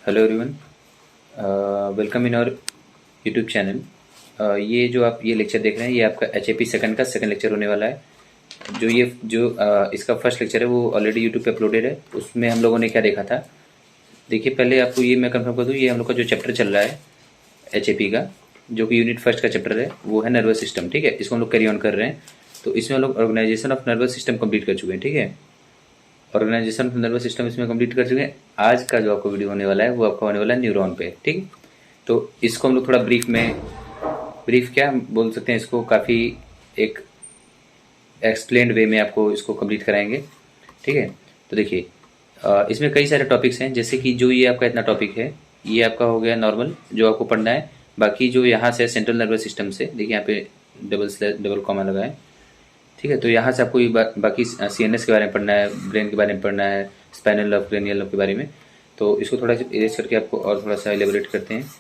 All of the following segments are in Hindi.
Hello everyone, welcome in our YouTube channel. ये जो आप ये लेक्चर देख रहे हैं, ये आपका एच ए पी सेकंड का सेकंड लेक्चर होने वाला है। इसका फर्स्ट लेक्चर है वो ऑलरेडी यूट्यूब पे अपलोडेड है। उसमें हम लोगों ने क्या देखा था, देखिए पहले आपको ये मैं कंफर्म कर दूँ, ये हम लोग का जो चैप्टर चल रहा है एच ए पी का, जो कि यूनिट फर्स्ट का चैप्टर है, वो है नर्वस सिस्टम। ठीक है, इसको हम लोग कैरी ऑन कर रहे हैं। तो इसमें हम लोग organisation of nervous system complete कर चुके हैं। ठीक है, ऑर्गेनाइजेशन ऑफ नर्वस सिस्टम इसमें कंप्लीट कर चुके हैं। आज का जो आपको वीडियो होने वाला है वो आपका होने वाला है न्यूरॉन पे। ठीक, तो इसको हम लोग थोड़ा ब्रीफ क्या बोल सकते हैं, इसको काफ़ी एक एक्सप्लेन्ड वे में आपको इसको कंप्लीट कराएंगे। ठीक है, तो देखिए इसमें कई सारे टॉपिक्स हैं, जैसे कि जो ये आपका इतना टॉपिक है, ये आपका हो गया नॉर्मल जो आपको पढ़ना है। बाकी जो यहाँ से सेंट्रल नर्वस सिस्टम से, देखिए यहाँ पे डबल कॉमा लगा है। ठीक है, तो यहाँ से आपको ये बाकी सीएनएस के बारे में पढ़ना है, ब्रेन के बारे में पढ़ना है, स्पाइनल नर्व, क्रेनियल नर्व के बारे में। तो इसको थोड़ा सा इरेज करके आपको और थोड़ा सा एलेबोरेट करते हैं।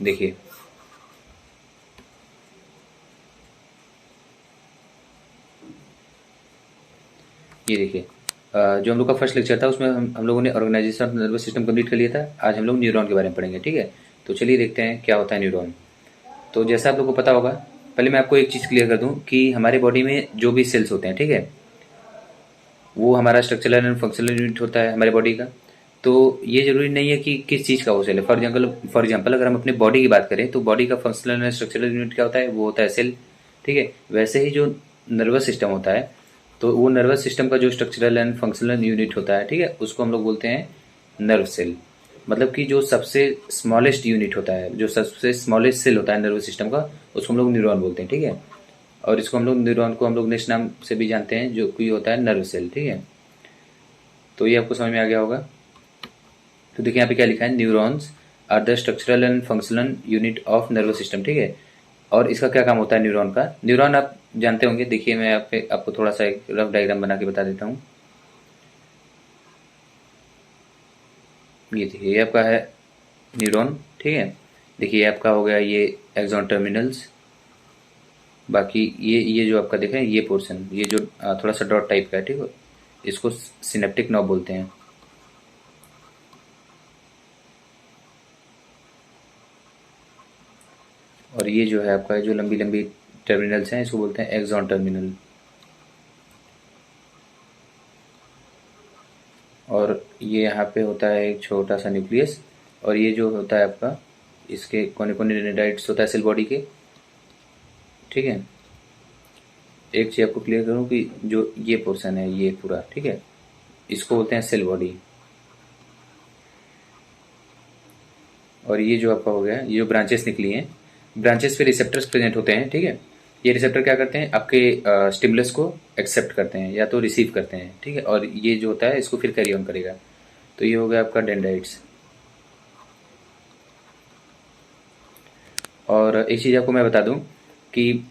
देखिए ये देखिए जो हम लोग का फर्स्ट लेक्चर था उसमें हम लोगों ने organisation of nervous system complete कर लिया था। आज हम लोग न्यूरॉन के बारे में पढ़ेंगे। ठीक है, तो चलिए देखते हैं क्या होता है न्यूरॉन। तो जैसा आप लोग को पता होगा, पहले मैं आपको एक चीज़ क्लियर कर दूं कि हमारे बॉडी में जो भी सेल्स होते हैं, ठीक है, वो हमारा स्ट्रक्चरल एंड फंक्शनल यूनिट होता है हमारे बॉडी का। तो ये जरूरी नहीं है कि किस चीज़ का वो सेल है। फॉर एग्जाम्पल अगर हम अपने बॉडी की बात करें तो बॉडी का फंक्शनल एंड स्ट्रक्चरल यूनिट क्या होता है, वो होता है सेल। ठीक है, वैसे ही जो नर्वस सिस्टम होता है, तो वो नर्वस सिस्टम का जो स्ट्रक्चरल एंड फंक्शनल यूनिट होता है, ठीक है, उसको हम लोग बोलते हैं नर्व सेल। मतलब कि जो सबसे स्मॉलेस्ट यूनिट होता है, जो सबसे स्मॉलेस्ट सेल होता है नर्वस सिस्टम का, उसको हम लोग न्यूरॉन बोलते हैं। ठीक है, और इसको हम लोग न्यूरॉन को हम लोग नेक्स्ट नाम से भी जानते हैं, जो कि होता है नर्व सेल। ठीक है, तो ये आपको समझ में आ गया होगा। तो देखिए यहाँ पे क्या लिखा है, neurons are the structural and functional unit of nervous system. ठीक है, और इसका क्या काम होता है न्यूरॉन का। न्यूरॉन आप जानते होंगे, देखिए मैं आपको थोड़ा सा एक रफ डायग्राम बना के बता देता हूँ। ये देखिए ये आपका है न्यूरॉन। ठीक है, देखिए ये आपका हो गया ये एक्सॉन टर्मिनल्स। बाकी ये जो आपका देखें ये पोर्शन, ये जो थोड़ा सा डॉट टाइप का है, ठीक है, इसको सिनेप्टिक नॉब बोलते हैं। और ये जो है आपका जो लंबी लंबी टर्मिनल्स हैं, इसको बोलते हैं एक्सॉन टर्मिनल। और ये यहाँ पे होता है एक छोटा सा न्यूक्लियस। और ये जो होता है आपका, इसके कोने कोने डेंड्राइट्स होता है सेल बॉडी के। ठीक है, एक चीज़ आपको क्लियर करूँ कि जो ये पोर्शन है ये पूरा, ठीक है, इसको बोलते हैं सेल बॉडी। और ये जो आपका हो गया, ये जो ब्रांचेस निकली हैं, ब्रांचेस पे रिसेप्टर्स प्रेजेंट होते हैं। ठीक है, ये रिसेप्टर क्या करते हैं, आपके स्टिमुलस को एक्सेप्ट करते हैं या तो रिसीव करते हैं। ठीक है, और ये जो होता है इसको फिर कैरी ऑन करेगा। तो ये हो गया आपका डेंड्राइट्स। और एक चीज़ आपको मैं बता दूं कि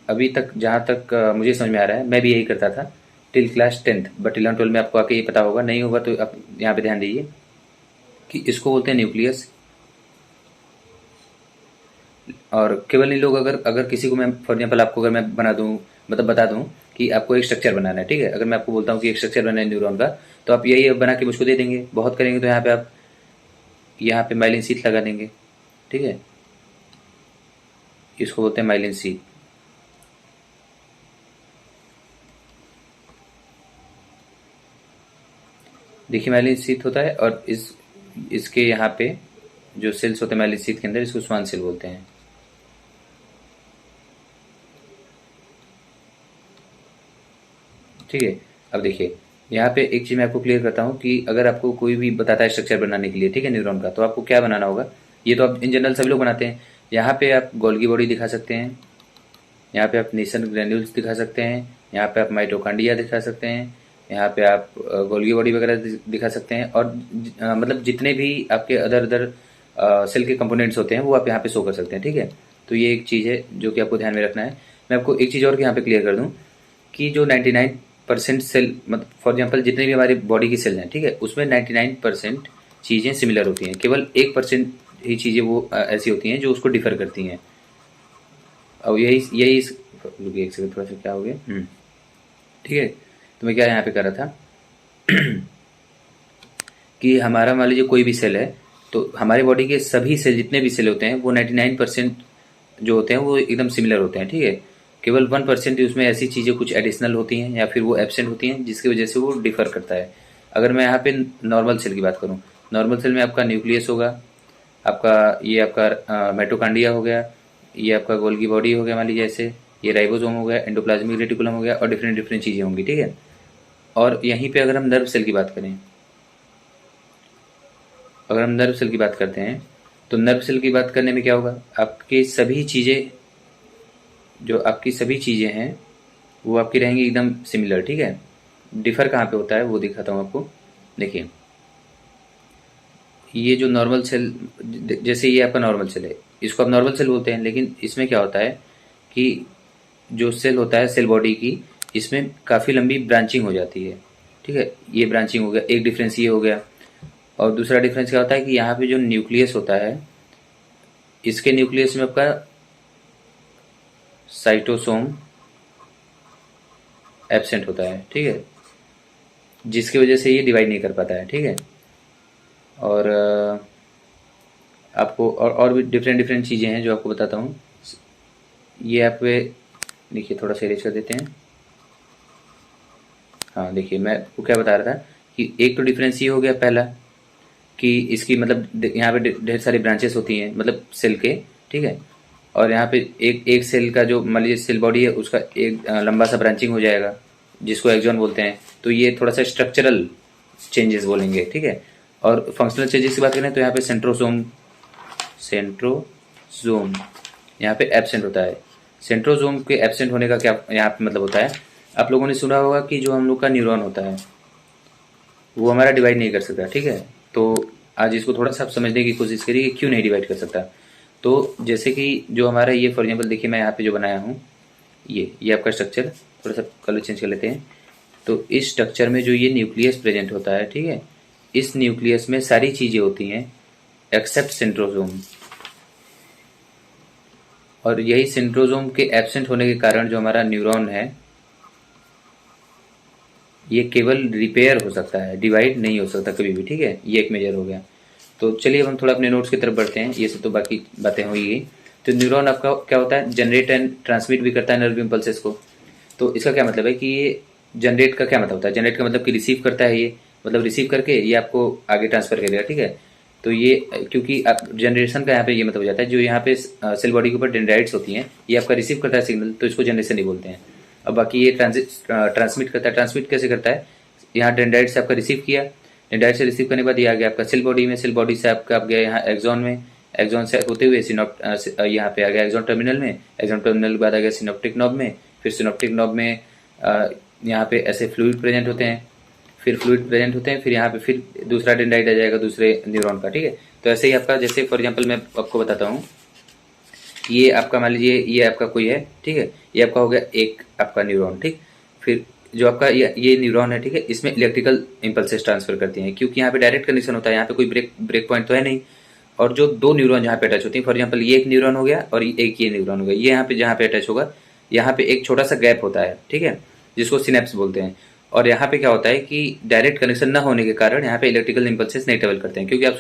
अभी तक जहाँ तक मुझे समझ में आ रहा है, मैं भी यही करता था टिल क्लास 10th, बट 11-12 में आपको आके ये पता होगा, नहीं होगा तो आप यहाँ पे ध्यान दीजिए कि इसको बोलते हैं न्यूक्लियस। और केवल इन लोग अगर अगर किसी को मैं फॉर एग्जाम्पल आपको अगर मैं बना दूं, मतलब बता दूं कि आपको एक स्ट्रक्चर बनाना है, ठीक है, अगर मैं आपको बोलता हूँ कि एक स्ट्रक्चर बनाना है न्यूरॉन का, तो आप यही बना के मुझको दे देंगे। बहुत करेंगे तो यहाँ पे आप यहाँ पे माइलिन शीट लगा देंगे। ठीक है, इसको बोलते हैं माइलिन शीट। देखिए माइलिन शीट होता है, और इसके यहाँ पे जो सेल्स होते हैं माइलिन शीट के अंदर, इसको स्वान सेल बोलते हैं। ठीक है, अब देखिए यहाँ पे एक चीज़ मैं आपको क्लियर करता हूँ कि अगर आपको कोई भी बताता है स्ट्रक्चर बनाने के लिए, ठीक है, न्यूरॉन का, तो आपको क्या बनाना होगा। ये तो आप इन जनरल सभी लोग बनाते हैं। यहाँ पे आप गोल्गी बॉडी दिखा सकते हैं, यहाँ पे आप नेशन ग्रेन्यूल्स दिखा सकते हैं, यहाँ पे आप माइटोकांड्रिया दिखा सकते हैं, यहाँ पे आप गोल्गी बॉडी वगैरह दिखा सकते हैं। और मतलब जितने भी आपके अदर अदर सेल के कंपोनेंट्स होते हैं वो आप यहाँ पे शो कर सकते हैं। ठीक है, तो ये एक चीज़ है जो कि आपको ध्यान में रखना है। मैं आपको एक चीज़ और यहाँ पे क्लियर कर दूँ कि जो 99% सेल, मतलब फॉर एग्जाम्पल जितने भी हमारी बॉडी की सेल हैं, ठीक है, उसमें 99% चीज़ें सिमिलर होती हैं। केवल 1% ही चीज़ें वो ऐसी होती हैं जो उसको डिफर करती हैं। अब यही यही रुकिए एक सेकंड, थोड़ा सा क्या हो गया। ठीक है, तो मैं क्या यहाँ पे कर रहा था कि हमारा मान लीजिए कोई भी सेल है, तो हमारे बॉडी के सभी सेल जितने भी सेल होते हैं वो 99% जो होते हैं वो एकदम सिमिलर होते हैं, ठीक है। केवल 1% ही उसमें ऐसी चीज़ें कुछ एडिशनल होती हैं या फिर वो एब्सेंट होती हैं जिसकी वजह से वो डिफर करता है। अगर मैं यहाँ पे नॉर्मल सेल की बात करूँ, नॉर्मल सेल में आपका न्यूक्लियस होगा, आपका ये आपका माइटोकॉन्ड्रिया हो गया, ये आपका गोल्गी बॉडी हो गया मान लीजिए ऐसे, ये राइबोसोम हो गया, एंडोप्लाज्मिक रेटिकुलम हो गया और डिफरेंट डिफरेंट चीज़ें होंगी, ठीक है। और यहीं पे अगर हम नर्व सेल की बात करें, अगर हम नर्व सेल की बात करते हैं तो नर्व सेल की बात करने में क्या होगा, आपकी सभी चीज़ें, जो आपकी सभी चीज़ें हैं वो आपकी रहेंगी एकदम सिमिलर, ठीक है। डिफर कहाँ पे होता है वो दिखाता हूँ आपको। देखिए ये जो नॉर्मल सेल, जैसे ये आपका नॉर्मल सेल है, इसको आप नॉर्मल सेल बोलते हैं, लेकिन इसमें क्या होता है कि जो सेल होता है सेल बॉडी की, इसमें काफ़ी लंबी ब्रांचिंग हो जाती है, ठीक है। ये ब्रांचिंग हो गया, एक डिफरेंस ये हो गया। और दूसरा डिफरेंस क्या होता है कि यहाँ पे जो न्यूक्लियस होता है, इसके न्यूक्लियस में आपका साइटोसोम एब्सेंट होता है, ठीक है, जिसकी वजह से ये डिवाइड नहीं कर पाता है, ठीक है। और आपको और भी डिफरेंट डिफरेंट चीज़ें हैं जो आपको बताता हूँ। ये आप देखिए, थोड़ा सा इरेज कर देते हैं। हाँ देखिए, मैं आपको क्या बता रहा था कि एक तो डिफरेंस ये हो गया पहला, कि इसकी मतलब यहाँ पे ढेर सारी ब्रांचेस होती हैं मतलब सेल के, ठीक है। और यहाँ पे एक एक सेल का जो मान लीजिए सेल बॉडी है उसका एक लंबा सा ब्रांचिंग हो जाएगा जिसको एक्सॉन बोलते हैं। तो ये थोड़ा सा स्ट्रक्चरल चेंजेस बोलेंगे, ठीक है। और फंक्शनल चेंजेस की बात करें तो यहाँ पे सेंट्रोसोम यहाँ पे एब्सेंट होता है। सेंट्रोसोम के एब्सेंट होने का क्या यहाँ पे मतलब होता है, आप लोगों ने सुना होगा कि जो हम लोग का न्यूरॉन होता है वो हमारा डिवाइड नहीं कर सकता, ठीक है। तो आज इसको थोड़ा सा आप समझने की कोशिश करिए कि क्यों नहीं डिवाइड कर सकता। तो जैसे कि जो हमारा ये फॉर एग्जाम्पल देखिए, मैं यहाँ पे जो बनाया हूँ ये आपका स्ट्रक्चर, थोड़ा सा कलर चेंज कर लेते हैं। तो इस स्ट्रक्चर में जो ये न्यूक्लियस प्रेजेंट होता है, ठीक है, इस न्यूक्लियस में सारी चीज़ें होती हैं एक्सेप्ट सेंट्रोसोम। और यही सेंट्रोसोम के एब्सेंट होने के कारण जो हमारा न्यूरॉन है ये केवल रिपेयर हो सकता है, डिवाइड नहीं हो सकता कभी भी, ठीक है। ये एक मेजर हो गया। तो चलिए अब हम थोड़ा अपने नोट्स की तरफ बढ़ते हैं, ये सब तो बाकी बातें हो ही गई। तो न्यूरॉन आपका क्या होता है, जनरेट एंड ट्रांसमिट भी करता है नर्व इम्पल्सेस को। तो इसका क्या मतलब है कि ये जनरेट का क्या मतलब होता है, जनरेट का मतलब कि रिसीव करता है, ये मतलब रिसीव करके ये आपको आगे ट्रांसफर करेगा, ठीक है। तो ये क्योंकि आप जनरेशन का यहाँ पे ये मतलब हो जाता है, जो यहाँ पे सेल बॉडी के ऊपर डेंड्राइट्स होती हैं ये आपका रिसीव करता है सिग्नल, तो इसको जनरेशन नहीं बोलते हैं। अब बाकी ये ट्रांसमिट करता है, ट्रांसमिट कैसे करता है, यहाँ डेंड्राइट से आपका रिसीव किया, डेंड्राइट से रिसीव करने के बाद ये आ गया आपका सेल बॉडी में, सेल बॉडी से आपका आप गया यहाँ एक्सॉन में, एक्सॉन से होते हुए यहाँ पे आ गया एक्सॉन टर्मिनल में, एक्सॉन टर्मिनल के बाद आ गया सिनोप्टिक नॉब में, फिर सिनोप्टिक नॉब में यहाँ पे ऐसे फ्लूइड प्रेजेंट होते हैं, फिर यहाँ पे फिर दूसरा डेंड्राइट आ जाएगा दूसरे न्यूरॉन का, ठीक है। तो ऐसे ही आपका, जैसे फॉर एग्जांपल मैं आपको बताता हूँ, ये आपका मान लीजिए ये आपका कोई है, ठीक है, ये आपका हो गया एक आपका न्यूरॉन, ठीक। फिर जो आपका ये न्यूरॉन है, ठीक है, इसमें इलेक्ट्रिकल इम्पल्सेस ट्रांसफर करती हैं, क्योंकि यहाँ पे डायरेक्ट कनेक्शन होता है, यहाँ पे कोई ब्रेक पॉइंट तो है नहीं। और जो दो न्यूरॉन जहाँ पे अटैच होती हैं, फॉर एग्जाम्पल ये एक न्यूरॉन हो गया और एक ये न्यूरॉन हो गया, ये यहाँ पे जहाँ पे अटैच होगा यहाँ पे एक छोटा सा गैप होता है, ठीक है, जिसको सिनेप्स बोलते हैं। और यहाँ पे क्या होता है कि डायरेक्ट कनेक्शन न होने के कारण यहाँ पे इलेक्ट्रिकल इम्पल्सेस नहीं ट्रेवल करते हैं, क्योंकि आप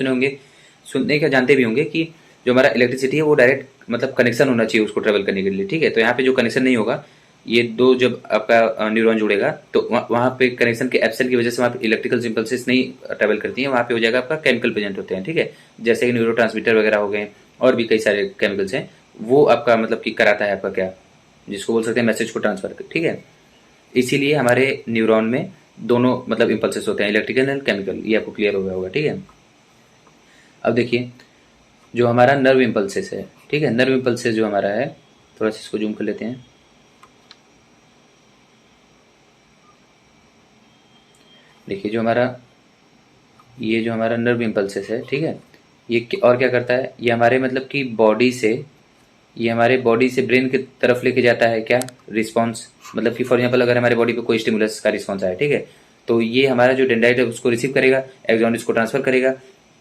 सुनने क्या जानते भी होंगे कि जो हमारा इलेक्ट्रिसिटी है वो डायरेक्ट मतलब कनेक्शन होना चाहिए उसको ट्रेवल करने के लिए, ठीक है। तो यहाँ पे जो कनेक्शन नहीं होगा, ये दो जब आपका न्यूरॉन जुड़ेगा तो वहाँ पे कनेक्शन के एब्सेंट की वजह से वहाँ पे इलेक्ट्रिकल इम्पल्सेस नहीं ट्रेवल करती हैं, वहाँ पे हो जाएगा आपका केमिकल प्रेजेंट होते हैं, ठीक है, जैसे कि न्यूरोट्रांसमीटर वगैरह हो गए और भी कई सारे केमिकल्स हैं, वो आपका मतलब कि कराता है आपका क्या, जिसको बोल सकते हैं मैसेज को ट्रांसफर, ठीक है। इसीलिए हमारे न्यूरॉन में दोनों मतलब इम्पल्सेस होते हैं, इलेक्ट्रिकल एंड केमिकल, ये आपको क्लियर हो गया होगा, ठीक है। अब देखिए जो हमारा नर्व इम्पल्सेस है, ठीक है, नर्व इम्पल्सेस जो हमारा है, थोड़ा सा इसको जूम कर लेते हैं। देखिए जो हमारा नर्व इम्पल्सेस है, ठीक है, ये और क्या करता है, ये हमारे मतलब कि हमारे बॉडी से ब्रेन की तरफ लेके जाता है क्या, रिस्पॉन्स, मतलब कि फॉर एग्जाम्पल अगर हमारे बॉडी पे कोई स्टिमुलस का रिस्पॉन्स आया, ठीक है, तो ये हमारा जो डेंड्राइट है उसको रिसीव करेगा, एक्सॉन इसको ट्रांसफर करेगा।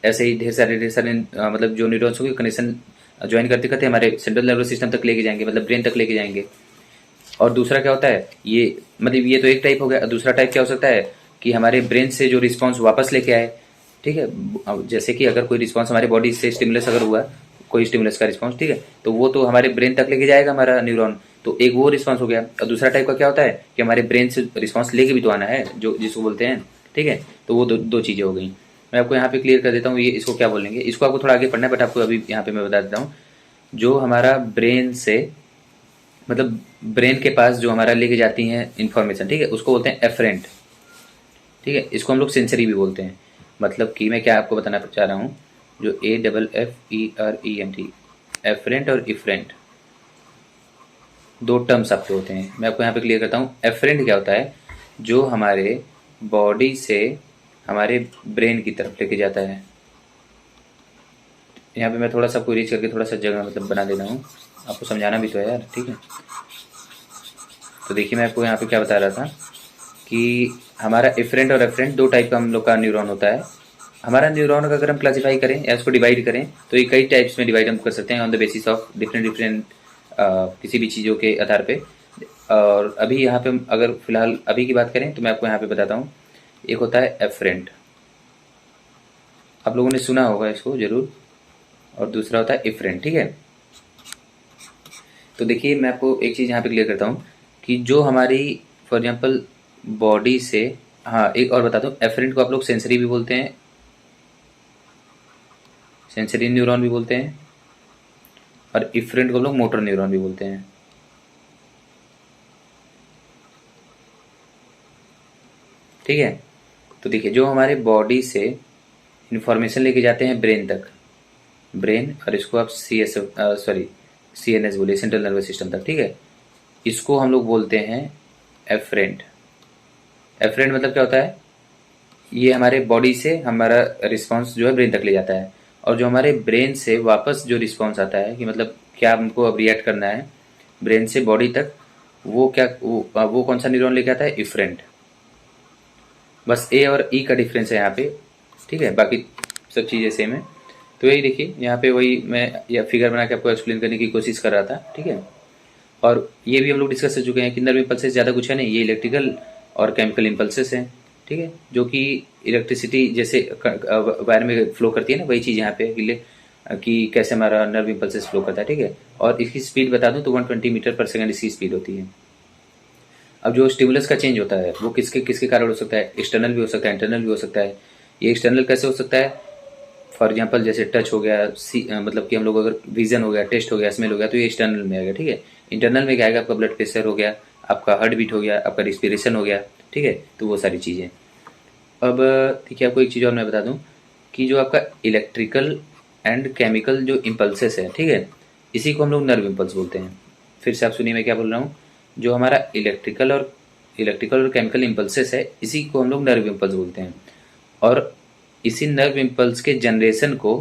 ऐसे ही ढेर सारे मतलब जो न्यूरॉन्स होंगे कनेक्शन ज्वाइन करते करते हमारे सेंट्रल नर्वस सिस्टम तक लेके जाएंगे, मतलब ब्रेन तक लेके जाएंगे। और दूसरा क्या होता है, ये मतलब ये तो एक टाइप हो गया, दूसरा टाइप क्या हो सकता है कि हमारे ब्रेन से जो रिस्पॉन्स वापस लेके आए, ठीक है। अब जैसे कि अगर कोई रिस्पॉन्स हमारे बॉडी से स्टिमुलस अगर हुआ, कोई स्टिमुलस का रिस्पॉन्स, ठीक है, तो वो तो हमारे ब्रेन तक लेके जाएगा हमारा न्यूरॉन, तो एक वो रिस्पॉन्स हो गया। और दूसरा टाइप का क्या होता है कि हमारे ब्रेन से रिस्पॉन्स लेके भी तो आना है, जो जिसको बोलते हैं, ठीक है। तो वो दो चीज़ें हो गई। मैं आपको यहाँ पे क्लियर कर देता हूँ, ये इसको क्या बोलेंगे, इसको आपको थोड़ा आगे पढ़ना है, बट आपको अभी यहाँ पे मैं बता देता हूँ। जो हमारा ब्रेन से, मतलब ब्रेन के पास जो हमारा लेके जाती हैं इन्फॉर्मेशन, ठीक है, उसको बोलते हैं एफरेंट, ठीक है। इसको हम लोग सेंसरी भी बोलते हैं। मतलब कि मैं क्या आपको बताना चाह रहा हूँ, जो AFFERENT, एफरेंट और इफरेंट, दो टर्म्स आपके होते हैं। मैं आपको यहाँ पे क्लियर करता हूँ। एफरेंट क्या होता है, जो हमारे बॉडी से हमारे ब्रेन की तरफ लेके जाता है। यहाँ पे मैं थोड़ा सा आपको रीच करके थोड़ा सा जगह मतलब बना दे रहा हूँ, आपको समझाना भी तो है यार, ठीक है। तो देखिए मैं आपको यहाँ पे क्या बता रहा था कि हमारा इफरेंट और एफरेंट दो टाइप का हम लोग का न्यूरॉन होता है। हमारा न्यूरॉन का अगर हम क्लासीफाई करें या उसको डिवाइड करें, तो ये कई टाइप्स में डिवाइड हम कर सकते हैं on the basis of different different किसी भी चीज़ों के आधार पे। और अभी यहाँ पे अगर फिलहाल अभी की बात करें तो मैं आपको यहाँ पे बताता हूँ। एक होता है एफरेंट, आप लोगों ने सुना होगा इसको जरूर, और दूसरा होता है इफरेंट, ठीक है। तो देखिए मैं आपको एक चीज़ यहाँ पे क्लियर करता हूँ कि जो हमारी फॉर एग्जांपल बॉडी से, हाँ एक और बता दूँ, एफरेंट को आप लोग सेंसरी भी बोलते हैं, सेंसरी न्यूरॉन भी बोलते हैं, और इफरेंट को हम लोग मोटर न्यूरॉन भी बोलते हैं, ठीक है। तो देखिए जो हमारे बॉडी से इंफॉर्मेशन लेके जाते हैं ब्रेन तक, ब्रेन, और इसको आप CNS बोलिए, सेंट्रल नर्वस सिस्टम तक, ठीक है, इसको हम लोग बोलते हैं एफरेंट। एफरेंट मतलब क्या होता है, ये हमारे बॉडी से हमारा रिस्पांस जो है ब्रेन तक ले जाता है, और जो हमारे ब्रेन से वापस जो रिस्पांस आता है कि मतलब क्या हमको अब रिएक्ट करना है ब्रेन से बॉडी तक, वो क्या वो कौन सा न्यूरॉन लेके आता है, इफरेंट। बस ए और ई का डिफरेंस है यहाँ पे, ठीक है, बाकी सब चीज़ें सेम है। तो यही देखिए यहाँ पे वही मैं या फिगर बना के आपको एक्सप्लेन करने की कोशिश कर रहा था, ठीक है। और ये भी हम लोग डिस्कस कर चुके हैं कि नर्व इम्पल्सेस ज़्यादा कुछ है नहीं, ये इलेक्ट्रिकल और केमिकल इम्पल्सेस हैं, ठीक है, जो कि इलेक्ट्रिसिटी जैसे वायर में फ्लो करती है ना, वही चीज़ यहाँ पे कि कैसे हमारा नर्व इम्पल्सेस फ्लो करता है, ठीक है। और इसकी स्पीड बता दूं तो 120 मीटर पर सेकंड इसकी स्पीड होती है। अब जो स्टिमुलस का चेंज होता है वो किसके किसके कारण हो सकता है, एक्सटर्नल भी हो सकता है, इंटरनल भी हो सकता है। ये एक्सटर्नल कैसे हो सकता है, फॉर एग्जाम्पल जैसे टच हो गया, मतलब कि हम लोग अगर विजन हो गया, टेस्ट हो गया, स्मेल हो गया, तो ये एक्सटर्नल में आएगा, ठीक है। इंटरनल में क्या आएगा, आपका ब्लड प्रेशर हो गया, आपका हार्ट बीट हो गया, आपका रिस्पिरेशन हो गया, ठीक है, तो वो सारी चीज़ें। अब देखिए आपको एक चीज़ और मैं बता दूं कि जो आपका इलेक्ट्रिकल एंड केमिकल जो इम्पल्सेस है, ठीक है, इसी को हम लोग नर्व इम्पल्स बोलते हैं। फिर से आप सुनिए मैं क्या बोल रहा हूँ, जो हमारा इलेक्ट्रिकल और केमिकल इम्पल्सेस है, इसी को हम लोग नर्व इम्पल्स बोलते हैं। और इसी नर्व इम्पल्स के जनरेशन को,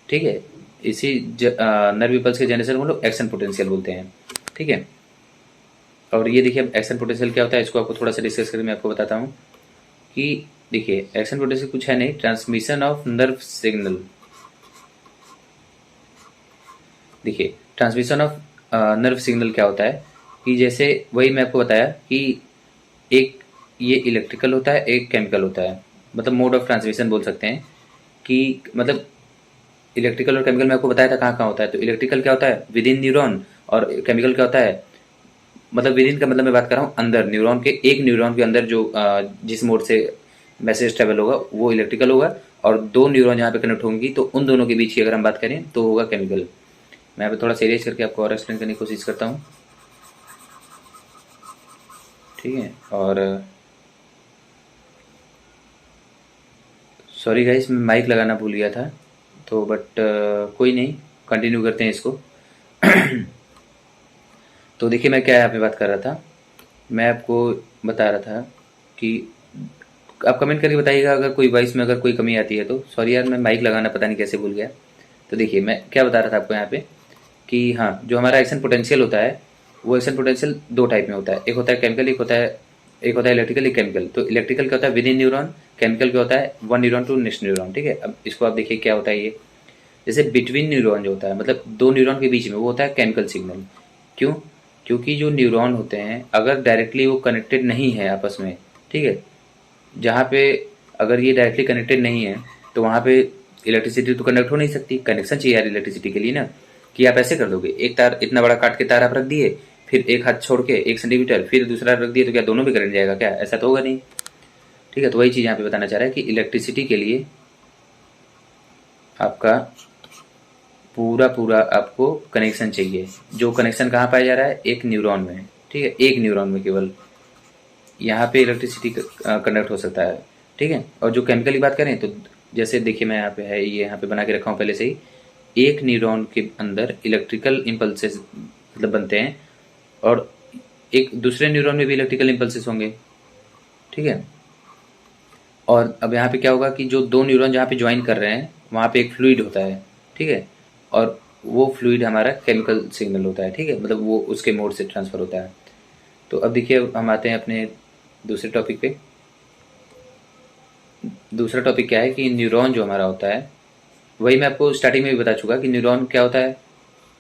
ठीक है, इसी नर्व इम्पल्स के जनरेशन को हम लोग एक्शन पोटेंशियल बोलते हैं, ठीक है। और ये देखिए अब एक्शन पोटेंशियल क्या होता है, इसको आपको थोड़ा सा डिस्कस करके मैं आपको बताता हूँ कि देखिए एक्शन पोटेंशियल कुछ है नहीं, ट्रांसमिशन ऑफ नर्व सिग्नल। देखिए ट्रांसमिशन ऑफ नर्व सिग्नल क्या होता है कि जैसे वही मैं आपको बताया कि एक ये इलेक्ट्रिकल होता है, एक केमिकल होता है, मतलब मोड ऑफ ट्रांसमिशन बोल सकते हैं कि मतलब इलेक्ट्रिकल और केमिकल में आपको बताया था कहाँ कहाँ होता है। तो इलेक्ट्रिकल क्या होता है, विद इन न्यूरॉन, और केमिकल क्या होता है, मतलब विद इन का मतलब मैं बात कर रहा हूँ अंदर न्यूरॉन के, एक न्यूरॉन के अंदर जो जिस मोड से मैसेज ट्रेवल होगा वो इलेक्ट्रिकल होगा, और दो न्यूरॉन जहाँ पे कनेक्ट होंगी तो उन दोनों के बीच की अगर हम बात करें तो होगा केमिकल। मैं यहाँ पे थोड़ा सीरियस करके आपको और एक्सप्लेन करने की कोशिश करता हूँ, ठीक है। और सॉरी गाइस मैं माइक लगाना भूल गया था, तो बट कोई नहीं, कंटिन्यू करते हैं इसको। तो देखिए मैं क्या यहाँ पे बात कर रहा था, मैं आपको बता रहा था कि आप कमेंट करके बताइएगा अगर कोई वॉइस में अगर कोई कमी आती है तो। सॉरी यार मैं माइक लगाना पता नहीं कैसे भूल गया। तो देखिए मैं क्या बता रहा था आपको यहाँ पे कि हाँ जो हमारा एक्शन पोटेंशियल होता है वो एक्शन पोटेंशियल दो टाइप में होता है, एक होता है केमिकल, एक होता है इलेक्ट्रिकल, एक केमिकल। तो इलेक्ट्रिकल क्या होता है, विद इन न्यूरॉन, केमिकल क्या होता है, one neuron to next neuron, ठीक है। अब इसको आप देखिए क्या होता है ये, जैसे बिटवीन न्यूरॉन जो होता है मतलब दो न्यूरॉन के बीच में, वो होता है केमिकल सिग्नल। क्यों, क्योंकि जो न्यूरॉन होते हैं अगर डायरेक्टली वो कनेक्टेड नहीं है आपस में, ठीक है, जहाँ पे अगर ये डायरेक्टली कनेक्टेड नहीं है तो वहाँ पे इलेक्ट्रिसिटी तो कनेक्ट हो नहीं सकती, कनेक्शन चाहिए यार इलेक्ट्रिसिटी के लिए ना। कि आप ऐसे कर दोगे, एक तार इतना बड़ा काट के तार आप रख दिए, फिर एक हाथ छोड़ के 1 सेंटीमीटर फिर दूसरा रख दिए, तो क्या दोनों भी करंट जाएगा क्या? ऐसा तो होगा नहीं। ठीक है, तो वही चीज़ यहाँ पे बताना चाह रहा है कि इलेक्ट्रिसिटी के लिए आपका पूरा पूरा आपको कनेक्शन चाहिए। जो कनेक्शन कहाँ पाया जा रहा है? एक न्यूरॉन में। ठीक है, एक न्यूरॉन में केवल यहाँ पे इलेक्ट्रिसिटी कंडक्ट हो सकता है। ठीक है, और जो केमिकल की बात करें तो जैसे देखिए मैं यहाँ पे है, ये यहाँ पे बना के रखा हूँ पहले से ही। एक न्यूरॉन के अंदर इलेक्ट्रिकल इम्पल्सेस मतलब बनते हैं, और एक दूसरे न्यूरॉन में भी इलेक्ट्रिकल इम्पल्सेस होंगे। ठीक है, और अब यहाँ पे क्या होगा कि जो दो न्यूरॉन जहाँ पे ज्वाइन कर रहे हैं वहाँ पे एक फ्लूइड होता है। ठीक है, और वो फ्लूइड हमारा केमिकल सिग्नल होता है। ठीक है, मतलब वो उसके मोड से ट्रांसफर होता है। तो अब देखिए हम आते हैं अपने दूसरे टॉपिक पे। दूसरा टॉपिक क्या है कि न्यूरॉन जो हमारा होता है, वही मैं आपको स्टार्टिंग में भी बता चुका कि न्यूरॉन क्या होता है।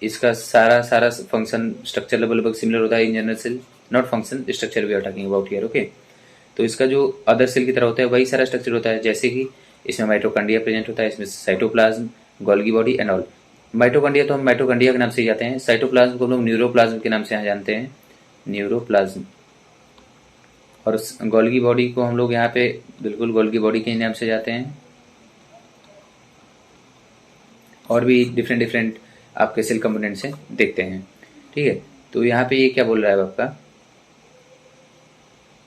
इसका सारा सारा फंक्शन स्ट्रक्चर लगभग सिमिलर होता है in general cell, not function, structure we are talking about here. Okay, तो इसका जो अदर सेल की तरह होता है वही सारा स्ट्रक्चर होता है। जैसे कि इसमें माइटोकॉन्ड्रिया प्रेजेंट होता है, इसमें cytoplasm, Golgi body and all. Mitochondria तो हम माइटोकॉन्ड्रिया के नाम से ही जाते हैं, साइटोप्लाज्म को हम लोग न्यूरोप्लाज्म के नाम से यहाँ जानते हैं, न्यूरोप्लाज्म। और गोल्गी बॉडी को हम लोग यहाँ पे बिल्कुल गोल्गी बॉडी के नाम से जाते हैं। और भी डिफरेंट डिफरेंट आपके सेल कंपोनेंट से देखते हैं। ठीक है, तो यहाँ पे ये क्या बोल रहा है आपका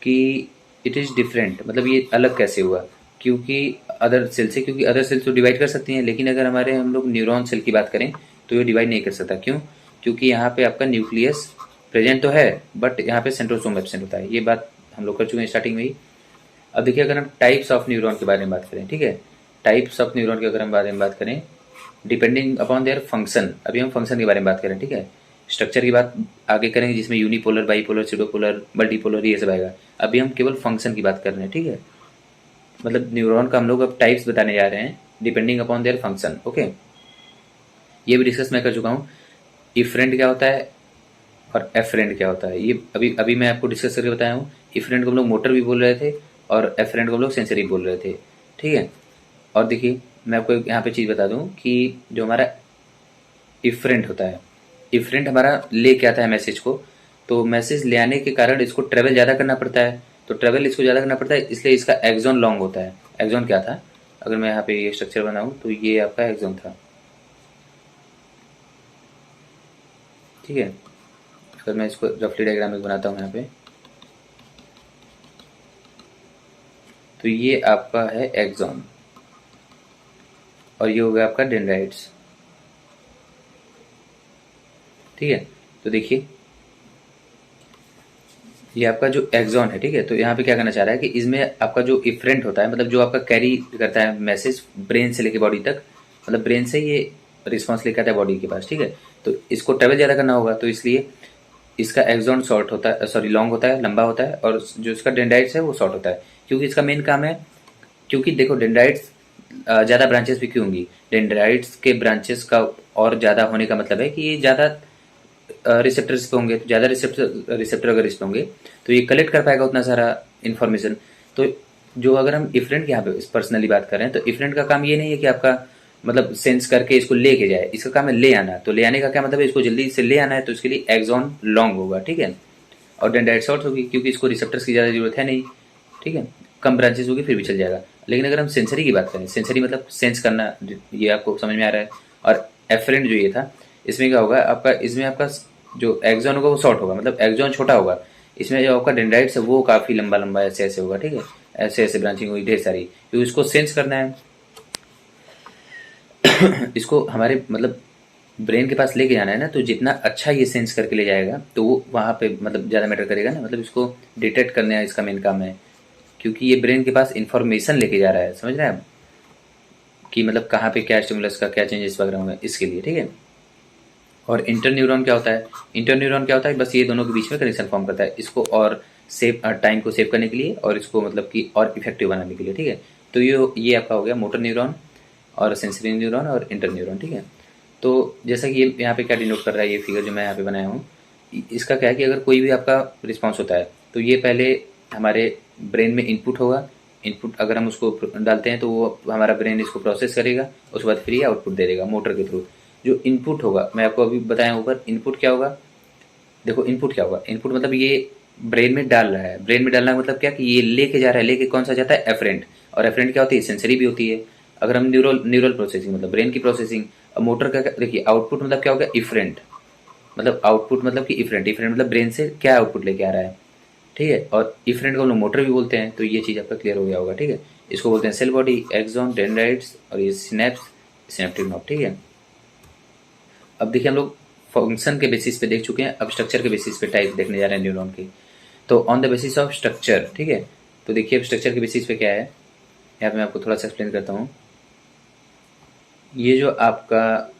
कि इट इज़ डिफरेंट, मतलब ये अलग कैसे हुआ क्योंकि अदर सेल से, क्योंकि अदर सेल तो डिवाइड कर सकती हैं, लेकिन अगर हमारे हम लोग न्यूरॉन सेल की बात करें तो ये डिवाइड नहीं कर सकता। क्यों? क्योंकि यहाँ पे आपका न्यूक्लियस प्रेजेंट तो है बट यहाँ पे सेंट्रोसोम एब्सेंट होता है। ये बात हम लोग कर चुके हैं स्टार्टिंग में ही। अब देखिए अगर हम टाइप्स ऑफ न्यूरॉन के बारे में बात करें, ठीक है, टाइप्स ऑफ न्यूरॉन के अगर हम बारे में बात करें डिपेंडिंग अपॉन देयर फंक्शन, अभी हम फंक्शन के बारे में बात करें। ठीक है, स्ट्रक्चर की बात आगे करेंगे जिसमें यूनिपोलर, बाईपोलर, सीडोपोलर, मल्टीपोलर ये सब आएगा। अभी हम केवल फंक्शन की बात कर रहे हैं। ठीक है, मतलब न्यूरॉन का हम लोग अब टाइप्स बताने जा रहे हैं depending upon their function. Okay, ये भी डिस्कस मैं कर चुका हूँ। इफरेंट क्या होता है और एफरेंट क्या होता है, ये अभी अभी मैं आपको डिस्कस करके बताया हूँ। इफरेंट को हम लोग मोटर भी बोल रहे थे और एफरेंट को हम लोग सेंसरी बोल रहे थे। ठीक है, और देखिए मैं आपको यहाँ पे चीज़ बता दूँ कि जो हमारा इफरेंट होता है, इफरेंट हमारा ले के आता है मैसेज को, तो मैसेज ले आने के कारण इसको ट्रेवल ज़्यादा करना पड़ता है। तो ट्रेवल इसको ज़्यादा करना पड़ता है, इसलिए इसका एक्सॉन लॉन्ग होता है। एक्सॉन क्या था, अगर मैं यहाँ पे ये स्ट्रक्चर बनाऊँ तो ये आपका एक्सॉन था। ठीक है, अगर मैं इसको रफली डायग्राम में बनाता हूँ यहाँ पे, तो ये आपका है एक्सॉन और ये हो गया आपका डेंड्राइट्स। ठीक है, तो देखिए ये आपका जो एक्सॉन है। ठीक है, तो यहाँ पे क्या करना चाह रहा है कि इसमें आपका जो इफरेंट होता है, मतलब जो आपका कैरी करता है मैसेज ब्रेन से लेके बॉडी तक, मतलब ब्रेन से ये रिस्पॉन्स लेकर आता है बॉडी के पास। ठीक है, तो इसको ट्रेवल ज़्यादा करना होगा, तो इसलिए इसका एक्सॉन शॉर्ट होता है, सॉरी लॉन्ग होता है, लंबा होता है, और जो इसका डेंड्राइट्स है वो शॉर्ट होता है। क्योंकि इसका मेन काम है, क्योंकि देखो डेंड्राइट्स ज़्यादा ब्रांचेस भी क्यों होंगी, डेंड्राइट्स के ब्रांचेस का और ज़्यादा होने का मतलब है कि ये ज़्यादा रिसेप्टर्स पे होंगे, तो ज़्यादा रिसेप्टर अगर इस पे होंगे तो ये कलेक्ट कर पाएगा उतना सारा इन्फॉर्मेशन। तो जो अगर हम इफरेंट की यहाँ पे पर्सनली बात कर रहे हैं, तो इफरेंट का काम ये नहीं है कि आपका मतलब सेंस करके इसको लेके जाए, इसका काम है ले आना। तो ले आने का क्या मतलब है, इसको जल्दी से ले आना है, तो इसके लिए एक्सॉन लॉन्ग होगा। ठीक है, और डेंड्राइट शॉर्ट होगी क्योंकि इसको रिसेप्टर्स की ज़्यादा जरूरत है नहीं। ठीक है, कम ब्रांचेस होगी फिर भी चल जाएगा। लेकिन अगर हम सेंसरी की बात करें, सेंसरी मतलब सेंस करना, ये आपको समझ में आ रहा है। और एफरेंट जो ये था, इसमें क्या होगा आपका, इसमें आपका जो एक्सॉन होगा वो शॉर्ट होगा, मतलब एक्सॉन छोटा होगा। इसमें जो आपका डेंड्राइट्स है वो काफ़ी लंबा लंबा ऐसे ऐसे होगा। ठीक है, ऐसे ऐसे ब्रांचिंग हुई ढेर सारी, क्योंकि इसको सेंस करना है इसको हमारे मतलब ब्रेन के पास लेके जाना है ना, तो जितना अच्छा ये सेंस करके ले जाएगा तो वो वहाँ पे मतलब ज़्यादा मैटर करेगा ना, मतलब इसको डिटेक्ट करना है, इसका मेन काम है। क्योंकि ये ब्रेन के पास इंफॉर्मेशन लेके जा रहा है, समझ रहे हैं आप, कि मतलब कहाँ पे क्या स्टिमुलस का क्या चेंजेस वगैरह होंगे इसके लिए। ठीक है, और इंटरन्यूरॉन क्या होता है, इंटरन्यूरॉन क्या होता है, बस ये दोनों के बीच में कनेक्शन फॉर्म करता है, इसको और सेव टाइम को सेव करने के लिए और इसको मतलब कि और इफेक्टिव बनाने के लिए। ठीक है, तो ये आपका हो गया मोटर न्यूरॉन और सेंसरी न्यूरॉन और इंटरन्यूरॉन। ठीक है, तो जैसा कि ये यहाँ पे क्या डिनोट कर रहा है ये फिगर जो मैं यहाँ पे बनाया हूँ, इसका क्या है कि अगर कोई भी आपका रिस्पॉन्स होता है तो ये पहले हमारे ब्रेन में इनपुट होगा, इनपुट अगर हम उसको डालते हैं तो वो हमारा ब्रेन इसको प्रोसेस करेगा, उसके बाद फ्री आउटपुट दे देगा मोटर के थ्रू। जो इनपुट होगा मैं आपको अभी बताया ऊपर, इनपुट क्या होगा, देखो इनपुट क्या होगा, इनपुट मतलब ये ब्रेन में डाल रहा है, ब्रेन में डालना का मतलब क्या कि ये लेके जा रहा है, लेके कौन सा जाता है, एफरेंट। और एफरेंट क्या होती है, सेंसरी भी होती है। अगर हम न्यूरल न्यूरल प्रोसेसिंग मतलब ब्रेन की प्रोसेसिंग, अब मोटर का देखिए आउटपुट मतलब क्या होगा, इफरेंट। मतलब आउटपुट मतलब कि इफरेंट, इफरेंट मतलब ब्रेन से क्या आउटपुट लेके आ रहा है, ठीक है। और इफरेंट को हम लोग मोटर भी बोलते हैं, तो ये चीज़ आपका क्लियर हो गया होगा, ठीक है। इसको बोलते हैं सेल बॉडी, एक्सॉन, डेंड्राइट्स और ये सिनेप्स, सिनेप्टिक नोड, ठीक है। अब देखिए हम लोग फंक्शन के बेसिस पे देख चुके हैं, अब स्ट्रक्चर के बेसिस पे टाइप देखने जा रहे हैं न्यूरॉन की। तो on the basis of structure, ठीक है। तो देखिए अब स्ट्रक्चर के बेसिस पे क्या है, यहाँ पे मैं आपको थोड़ा सा एक्सप्लेन करता हूँ। ये जो आपका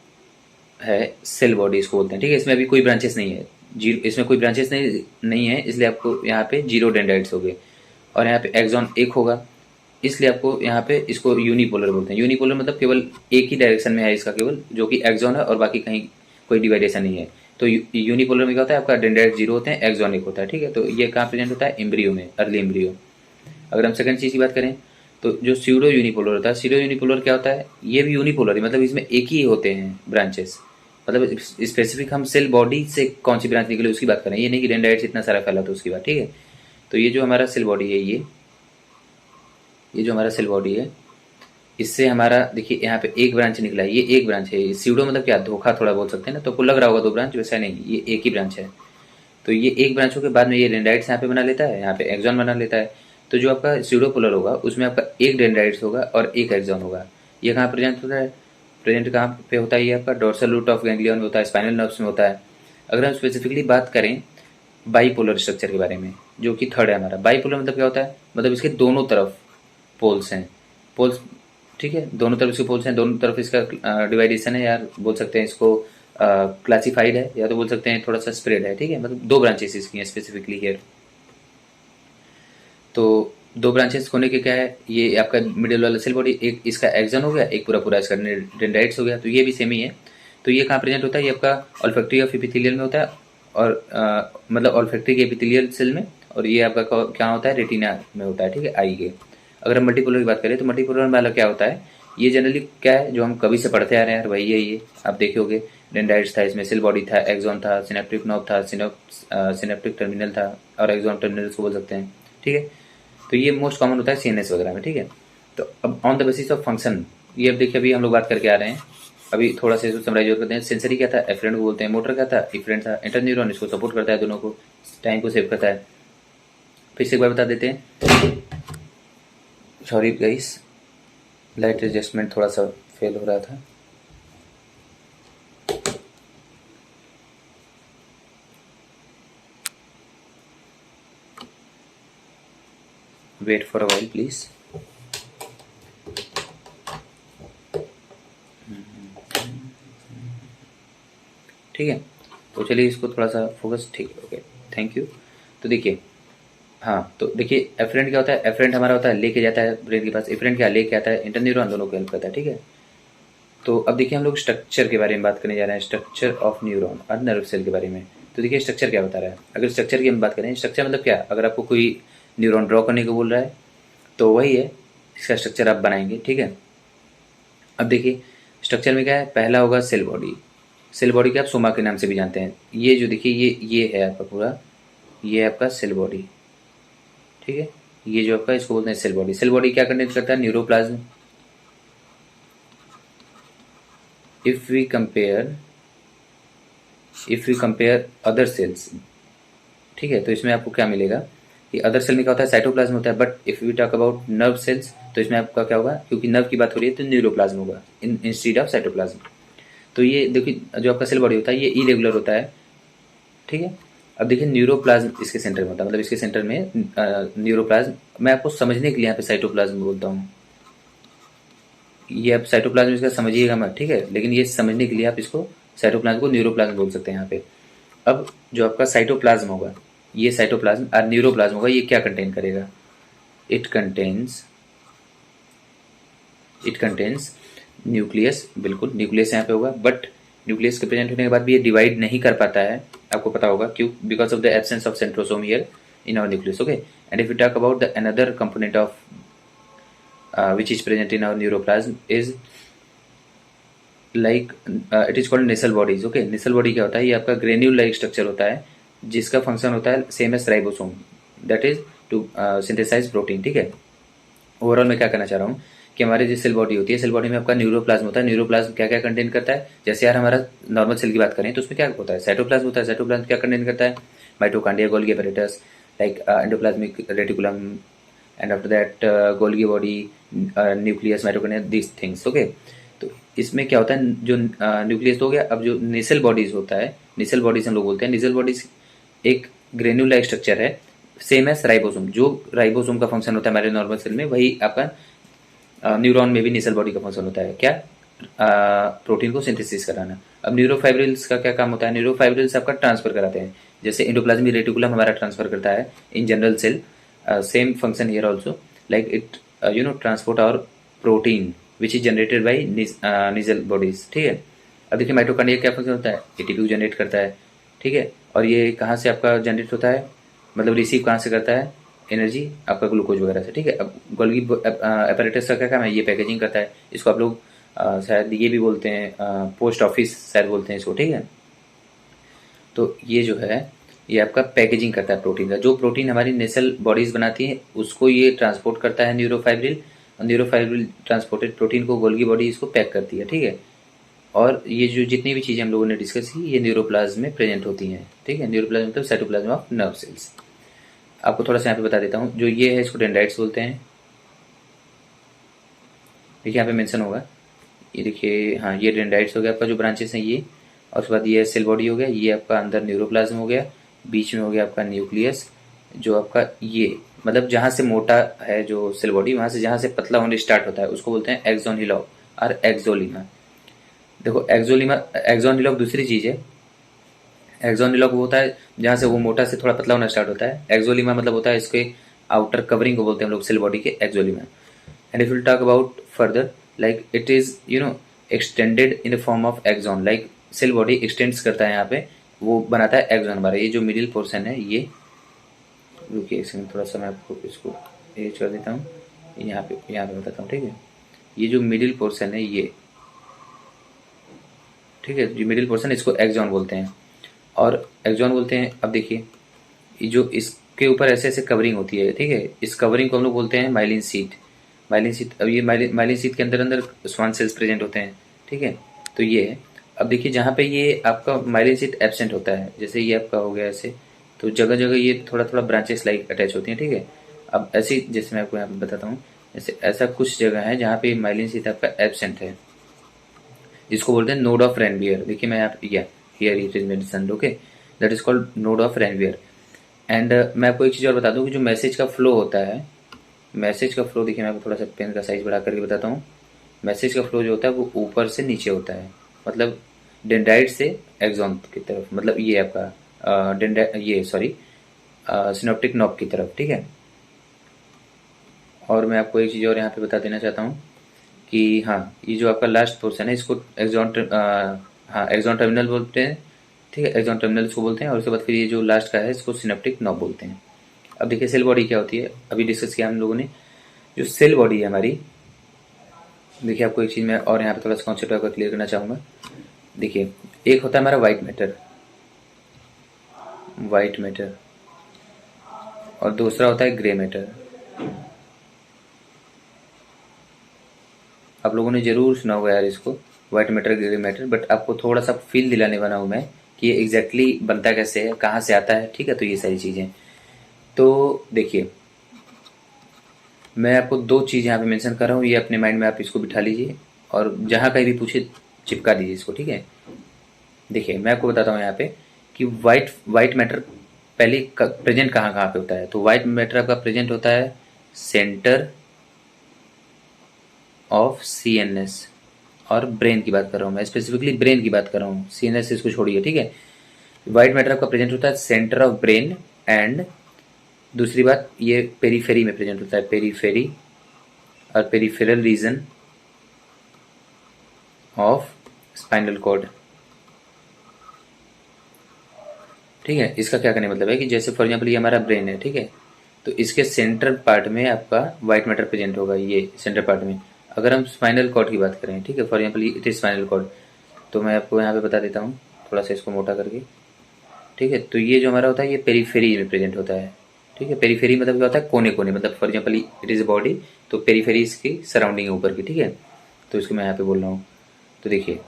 है सेल बॉडी इसको बोलते हैं, ठीक है। इसमें अभी कोई ब्रांचेस नहीं है, जीरो, इसमें कोई ब्रांचेस नहीं है, इसलिए आपको यहाँ पे जीरो डेंड्राइट्स हो गए। और यहाँ पे एक्सॉन एक होगा, इसलिए आपको यहाँ पे इसको यूनिपोलर बोलते हैं। यूनिपोलर मतलब केवल एक ही डायरेक्शन में है इसका केवल, जो कि एक्सॉन है, और बाकी कहीं कोई डिवाइडेशन नहीं है। तो यूनिपोलर में क्या होता है, आपका डेंड्राइट जीरो होते हैं, एक्सॉन एक होता है, ठीक है। तो ये कहाँ प्रेजेंट होता है, एम्ब्रियो में, अर्ली एम्ब्रियो। अगर हम सेकंड चीज़ की बात करें तो जो सीडो यूनिपोलर होता है, सीडो यूनिपोलर क्या होता है, ये भी यूनिपोलर है, मतलब इसमें एक ही होते हैं ब्रांचेस। मतलब स्पेसिफिक हम सेल बॉडी से कौन सी ब्रांच निकले उसकी बात करें, ये नहीं कि डेंड्राइट्स इतना सारा फैला तो उसकी बात, ठीक है। तो ये जो हमारा सेल बॉडी है, ये जो हमारा सेल बॉडी है, इससे हमारा देखिए यहाँ पे एक ब्रांच निकला है, ये एक ब्रांच है। सीडो मतलब क्या, धोखा थोड़ा बोल सकते हैं ना, तो आपको लग रहा होगा दो ब्रांच, वैसा नहीं, ये एक ही ब्रांच है। तो ये एक ब्रांच के बाद में ये डेंड्राइट्स यहाँ पे बना लेता है, यहाँ पे एक्सॉन बना लेता है। तो जो आपका सीडोपोलर होगा उसमें आपका एक डेंड्राइट्स होगा और एक एक्सॉन होगा। ये कहाँ प्रेजेंट होता है, प्रेजेंट कहाँ पे होता है, ये आपका डोर्सल रूट ऑफ गैंग्लियन में होता है, स्पाइनल नर्व्स में होता है। अगर हम स्पेसिफिकली बात करें बाईपोलर स्ट्रक्चर के बारे में, जो कि थर्ड है हमारा, बाईपोलर मतलब क्या होता है, मतलब इसके दोनों तरफ पोल्स हैं, पोल्स, ठीक है, दोनों तरफ इसके पोल्स हैं, दोनों तरफ इसका डिवाइडेशन है, यार बोल सकते हैं इसको क्लासिफाइड है, या तो बोल सकते हैं थोड़ा सा स्प्रेड है, ठीक है। मतलब दो ब्रांचेस इसकी हैं स्पेसिफिकली हियर। तो दो ब्रांचेस होने के क्या है, ये आपका मिडिल वाला सेल बॉडी, एक इसका एक्सॉन हो गया, एक पूरा पूरा इसका डेंड्राइट्स हो गया, तो ये भी सेम ही है। तो ये कहाँ प्रेजेंट होता है, ये आपका ऑल्फैक्टरी ऑफ एपिथेलियल में होता है, और मतलब ऑल्फैक्टरी के एपिथेलियल सेल में, और ये आपका क्या होता है, रेटिना में होता है, ठीक है, आई के। अगर हम मल्टीपोलर की बात करें तो मल्टीपोलर वाला क्या होता है, ये जनरली क्या है, जो हम कभी से पढ़ते आ रहे हैं यार, वही है ये, आप देखोगे डेंड्राइट्स था, इसमें सेल बॉडी था, एक्सॉन था, सिनेप्टिक नॉब था, सिनेप्टिक टर्मिनल था, और एक्सॉन टर्मिनल को बोल सकते हैं, ठीक है। तो ये मोस्ट कॉमन होता है सीएनएस वगैरह में, ठीक है। तो अब on the basis of function, ये अब देखिए अभी हम लोग बात करके आ रहे हैं, अभी थोड़ा सा इसको समराइज करते हैं। सेंसरी क्या था, एफरेंट को बोलते हैं, मोटर क्या था, इफरेंट था, इंटरन्यूरॉन इसको सपोर्ट करता है, दोनों को, टाइम को सेव करता है। फिर से एक बार बता देते हैं, सॉरी गाइस, लाइट एडजस्टमेंट थोड़ा सा फेल हो रहा था। Wait for a while please. ठीक है, तो चलिए इसको थोड़ा सा फोकस, ठीक है, ओके, थैंक यू। तो देखिए, हाँ, तो देखिए एफरेंट क्या होता है, एफरेंट हमारा होता है लेके जाता है ब्रेन के पास, एफरेंट क्या लेके आता है, इंटरन्यूरॉन दोनों को हेल्प करता है, ठीक है। तो अब देखिए हम लोग स्ट्रक्चर के बारे में बात करने जा रहे हैं, स्ट्रक्चर ऑफ न्यूरॉन और नर्व सेल के बारे में। तो देखिए स्ट्रक्चर क्या बता रहा है, अगर स्ट्रक्चर की हम बात करें, स्ट्रक्चर मतलब क्या, अगर आपको कोई न्यूरॉन ड्रॉ करने को बोल रहा है तो वही है, इसका स्ट्रक्चर आप बनाएंगे, ठीक है। अब देखिए स्ट्रक्चर में क्या है, पहला होगा सेल बॉडी। सेल बॉडी क्या आप सोमा के नाम से भी जानते हैं। ये जो देखिए ये है आपका पूरा, ये है आपका सेल बॉडी, ठीक है। ये जो आपका इसको बोलते हैं सेल बॉडी। सेल बॉडी क्या कंटेन करता है, neuroplasm. If we compare other cells, ठीक है, तो इसमें आपको क्या मिलेगा कि अदर सेल में क्या होता है, साइटोप्लाज्म होता है, but if we talk about nerve cells तो इसमें आपका क्या होगा, क्योंकि नर्व की बात हो रही है तो न्यूरोप्लाज्म होगा इंस्टीड ऑफ साइटोप्लाज्म। तो ये देखिए जो आपका सेल बॉडी होता है ये इरेगुलर होता है, ठीक है। अब देखिए न्यूरोप्लाज्म इसके सेंटर में होता है, मतलब इसके सेंटर में न्यूरोप्लाज्म, मैं आपको समझने के लिए यहाँ पे साइटोप्लाज्म बोलता हूँ, ये आप साइटोप्लाज्म इसका समझिएगा मत, ठीक है, लेकिन ये समझने के लिए आप इसको साइटोप्लाज्म को न्यूरोप्लाज्म बोल सकते हैं यहाँ पे। अब जो आपका साइटोप्लाज्म होगा, ये साइटोप्लाज्म और न्यूरोप्लाज्म होगा, ये क्या कंटेन करेगा, इट कंटेन्स न्यूक्लियस, बिल्कुल न्यूक्लियस यहाँ पे होगा, बट न्यूक्लियस के प्रेजेंट होने के बाद भी ये डिवाइड नहीं कर पाता है, आपको पता होगा क्यों, because of the absence of centrosome here in our nucleus, okay. And if you talk about the another component of which is present in our neuroplasm is like it is called Nissl bodies. Okay, Nissl body क्या होता है? ये आपका ग्रेन्यूल लाइक स्ट्रक्चर होता है जिसका फंक्शन होता है same as ribosome, that is to synthesise protein. ठीक है, ओवरऑल मैं क्या कहना चाह रहा हूँ कि हमारी जो सेल बॉडी होती है, सेल बॉडी में आपका न्यूरोप्लाज्म होता है। न्यूरोप्लाज्म क्या क्या कंटेन करता है? जैसे यार हमारा नॉर्मल सेल की बात करें तो उसमें क्या होता है? साइटोप्लाज्म होता है। साइटोप्लाज्म क्या कंटेन करता है? Mitochondria, Golgi apparatus, like endoplasmic reticulum, and after that Golgi body, nucleus, mitochondria, these things. Okay, तो इसमें क्या होता है? जो न्यूक्लियस हो गया, अब जो नेसल बॉडीज होता है, नेसल बॉडीज हम लोग बोलते हैं। नेसल बॉडीज एक ग्रेन्यूल लाइक स्ट्रक्चर है सेम एज राइबोसोम। जो राइबोसोम का फंक्शन होता है हमारे नॉर्मल सेल में, वही आपका न्यूरॉन में भी नेसल बॉडी का फंक्शन होता है। क्या? प्रोटीन को सिंथेसिस कराना। अब न्यूरोफाइब्रिल्स का क्या काम होता है? न्यूरोफाइब्रिल्स आपका ट्रांसफर कराते हैं, जैसे एंडोप्लाज्मिक रेटिकुलम हमारा ट्रांसफर करता है in general cell, same function here also, like it transport our protein which is generated by Nissl bodies. ठीक है, अब देखिए माइटोकॉन्ड्रिया क्या फंक्शन होता है? एटीपी जनरेट करता है। ठीक है, और ये कहाँ से आपका जनरेट होता है, मतलब रिसीव कहाँ से करता है एनर्जी? आपका ग्लूकोज वगैरह से। ठीक है, अब गोल्गी एपैरेटस का क्या काम है? ये पैकेजिंग करता है। इसको आप लोग शायद ये भी बोलते हैं, पोस्ट ऑफिस शायद बोलते हैं इसको। ठीक है, तो ये जो है ये आपका पैकेजिंग करता है प्रोटीन का। जो प्रोटीन हमारी नेसल बॉडीज बनाती है उसको ये ट्रांसपोर्ट करता है न्यूरोफाइब्रिल, और न्यूरोफाइब्रिल ट्रांसपोर्टेड प्रोटीन को गोल्गी बॉडी इसको पैक करती है। ठीक है, और ये जो जितनी भी चीज़ें हम लोगों ने डिस्कस की ये न्यूरोप्लाज्म में प्रेजेंट होती हैं। ठीक है, न्यूरोप्लाज्म मतलब साइटोप्लाज्म ऑफ नर्व सेल्स। आपको थोड़ा सा यहाँ पे बता देता हूँ, जो ये है इसको डेंड्राइट्स बोलते हैं। देखिए यहाँ पे मेंशन होगा, ये देखिए, हाँ ये डेंड्राइट्स हो गया आपका, जो ब्रांचेस हैं ये, और उसके बाद ये सेल बॉडी हो गया, ये आपका अंदर न्यूरोप्लाज्म हो गया, बीच में हो गया आपका न्यूक्लियस, जो आपका ये मतलब जहाँ से मोटा है जो सेल बॉडी, वहाँ से जहाँ से पतला होने स्टार्ट होता है उसको बोलते हैं एक्सोन हिलॉक और एक्सोलीमा। देखो एक्सोलीमा, एक्सोन हिलॉक दूसरी चीज़ है। एक्सोन हिलॉक वो होता है जहाँ से वो मोटा से थोड़ा पतला होना स्टार्ट होता है। एक्सोलीमा मतलब होता है इसके आउटर कवरिंग को बोलते हैं हम लोग सेल बॉडी के, axolemma. And if will talk about further, like it is extended in the form of axon, like cell body extends करता है यहाँ पे, वो बनाता है एक्सॉन हमारा। ये जो मिडिल पोर्शन है ये, रुकिए इसमें थोड़ा सा मैं आपको इसको एज कर देता हूँ, यहाँ पे बताता हूँ। ठीक है, ये जो मिडिल पोर्शन है ये, ठीक है, जो मिडिल पोर्शन इसको एक्सॉन बोलते हैं, और एक्सॉन बोलते हैं। अब देखिए ये जो इसके ऊपर ऐसे ऐसे कवरिंग होती है, ठीक है, इस कवरिंग को हम लोग बोलते हैं माइलिन सीट। माइलिन सीट, अब ये माइलिन सीट के अंदर अंदर स्वान सेल्स प्रेजेंट होते हैं। ठीक है, तो ये है। अब देखिए जहाँ पे ये आपका माइलिन सीट एब्सेंट होता है, जैसे ये आपका हो गया ऐसे, तो जगह जगह ये थोड़ा थोड़ा ब्रांचेस लाइक अटैच होती हैं। ठीक है, अब ऐसी जैसे मैं आपको यहाँ पे बताता हूँ, जैसे ऐसा कुछ जगह है जहाँ पे माइलिन सीट आपका एब्सेंट है, जिसको बोलते हैं नोड ऑफ रेनवियर। देखिए मैं यहाँ पे, here it is mentioned, okay, that is called node of Ranvier. And मैं आपको एक चीज़ और बता दूं कि जो मैसेज का फ्लो होता है, मैसेज का फ्लो, देखिए मैं आपको थोड़ा सा पेन का साइज बढ़ा करके बताता हूँ। मैसेज का फ्लो जो होता है वो ऊपर से नीचे होता है, मतलब डेंड्राइट से एक्सॉन की तरफ, मतलब ये आपका ये सॉरी सिनॉप्टिक नॉब की तरफ। ठीक है, और मैं आपको एक चीज़ और यहाँ पे बता देना चाहता हूँ कि हाँ, ये जो आपका लास्ट पोर्शन है इसको एक्सॉन, हाँ एक्सॉन टर्मिनल बोलते हैं। ठीक है, एक्सॉन टर्मिनल इसको बोलते हैं, और उसके बाद फिर ये जो लास्ट का है इसको सिनेप्टिक नॉब बोलते हैं। अब देखिए सेल बॉडी क्या होती है, अभी डिस्कस किया हम लोगों ने। जो सेल बॉडी है हमारी, देखिए आपको एक चीज़ मैं और यहाँ पे थोड़ा सा कॉन्सेप्ट आपका क्लियर करना चाहूँगा। देखिए एक होता है हमारा वाइट मैटर, वाइट मैटर, और दूसरा होता है ग्रे मैटर। आप लोगों ने जरूर सुना होगा यार इसको, white matter, grey matter, but आपको थोड़ा सा फील दिलाने वाला हूँ मैं कि ये एग्जैक्टली बनता कैसे है, कहाँ से आता है। ठीक है, तो ये सारी चीज़ें, तो देखिए मैं आपको दो चीज़ यहाँ पे मेंशन कर रहा हूँ, ये अपने माइंड में आप इसको बिठा लीजिए, और जहाँ कहीं भी पूछे चिपका दीजिए इसको। ठीक है, देखिए मैं आपको बताता हूँ यहाँ पे कि वाइट मैटर पहले प्रेजेंट कहाँ कहाँ पे होता है। तो वाइट मैटर आपका प्रेजेंट होता है सेंटर ऑफ सीएनएस, और ब्रेन की बात कर रहा हूँ मैं, स्पेसिफिकली ब्रेन की बात कर रहा हूँ, सीएनएस इसको छोड़िए। ठीक है, व्हाइट मैटर आपका प्रेजेंट होता है सेंटर ऑफ ब्रेन, एंड दूसरी बात ये पेरीफेरी में प्रेजेंट होता है, पेरीफेरी और peripheral region of spinal cord. ठीक है, इसका क्या करने मतलब है कि जैसे फॉर एग्जाम्पल ये हमारा ब्रेन है, ठीक है, तो इसके सेंटर पार्ट में आपका वाइट मैटर प्रेजेंट होगा, ये सेंटर पार्ट में। अगर हम स्पाइनल कॉर्ड की बात करें, ठीक है, for example it is spinal cord, तो मैं आपको यहाँ पे बता देता हूँ थोड़ा सा इसको मोटा करके, ठीक है। तो ये जो हमारा होता है ये पेरीफेरी में प्रेजेंट होता है, ठीक है। पेरीफेरी मतलब क्या होता है, कोने कोने, मतलब for example it is body, तो पेरीफेरी इसकी सराउंडिंग है ऊपर की, ठीक है। तो इसको मैं यहाँ पे बोल रहा हूँ। तो देखिए,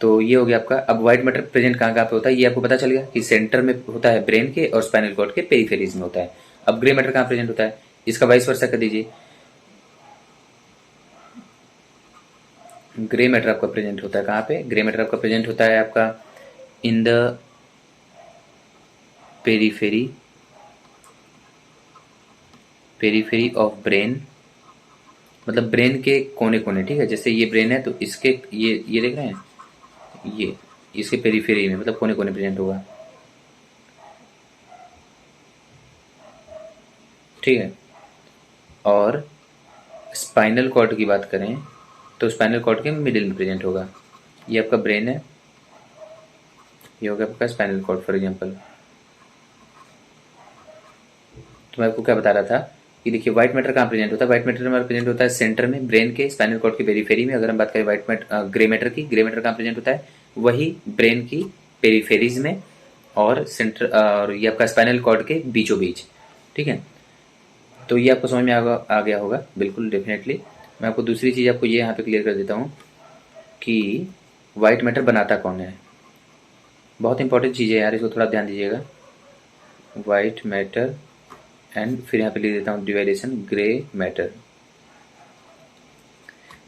तो ये हो गया आपका। अब व्हाइट मैटर प्रेजेंट कहाँ कहाँ पे होता है ये आपको पता चल गया कि सेंटर में होता है ब्रेन के और स्पाइनल कॉर्ड के पेरीफेरीज में होता है। अब ग्रे मैटर कहाँ प्रेजेंट होता है, इसका वाइस वर्सा कर दीजिए। ग्रे मैटर आपका प्रेजेंट होता है कहाँ पे, ग्रे मैटर आपका प्रेजेंट होता है आपका in the periphery, periphery of brain, मतलब ब्रेन के कोने कोने, ठीक है। जैसे ये ब्रेन है तो इसके ये देख रहे हैं, ये इसके पेरीफेरी में मतलब कोने कोने प्रेजेंट होगा, ठीक है। और स्पाइनल कॉर्ड की बात करें तो स्पाइनल कॉर्ड के मिडिल में प्रेजेंट होगा। ये आपका ब्रेन है, ये हो गया आपका स्पाइनल कॉर्ड फॉर एग्जांपल। तो मैं आपको क्या बता रहा था कि देखिए व्हाइट मैटर कहाँ प्रेजेंट होता है, व्हाइट मैटर हमारा प्रेजेंट होता है सेंटर में ब्रेन के स्पाइनल कॉर्ड के पेरीफेरी में। अगर हम बात करें व्हाइट मैटर ग्रे मैटर की, ग्रे मैटर कहाँ प्रेजेंट होता है, वही ब्रेन की पेरीफेरीज में और सेंटर और ये आपका स्पाइनल कॉर्ड के बीचों बीच, ठीक है। तो ये आपको समझ में आ गया होगा बिल्कुल डेफिनेटली। मैं आपको दूसरी चीज़ आपको ये यहाँ पे क्लियर कर देता हूँ कि व्हाइट मैटर बनाता कौन है। बहुत इंपॉर्टेंट चीज़ है यार, इसको थोड़ा ध्यान दीजिएगा। व्हाइट मैटर एंड फिर यहाँ पे लिख देता हूँ डिवाइडेशन ग्रे मैटर।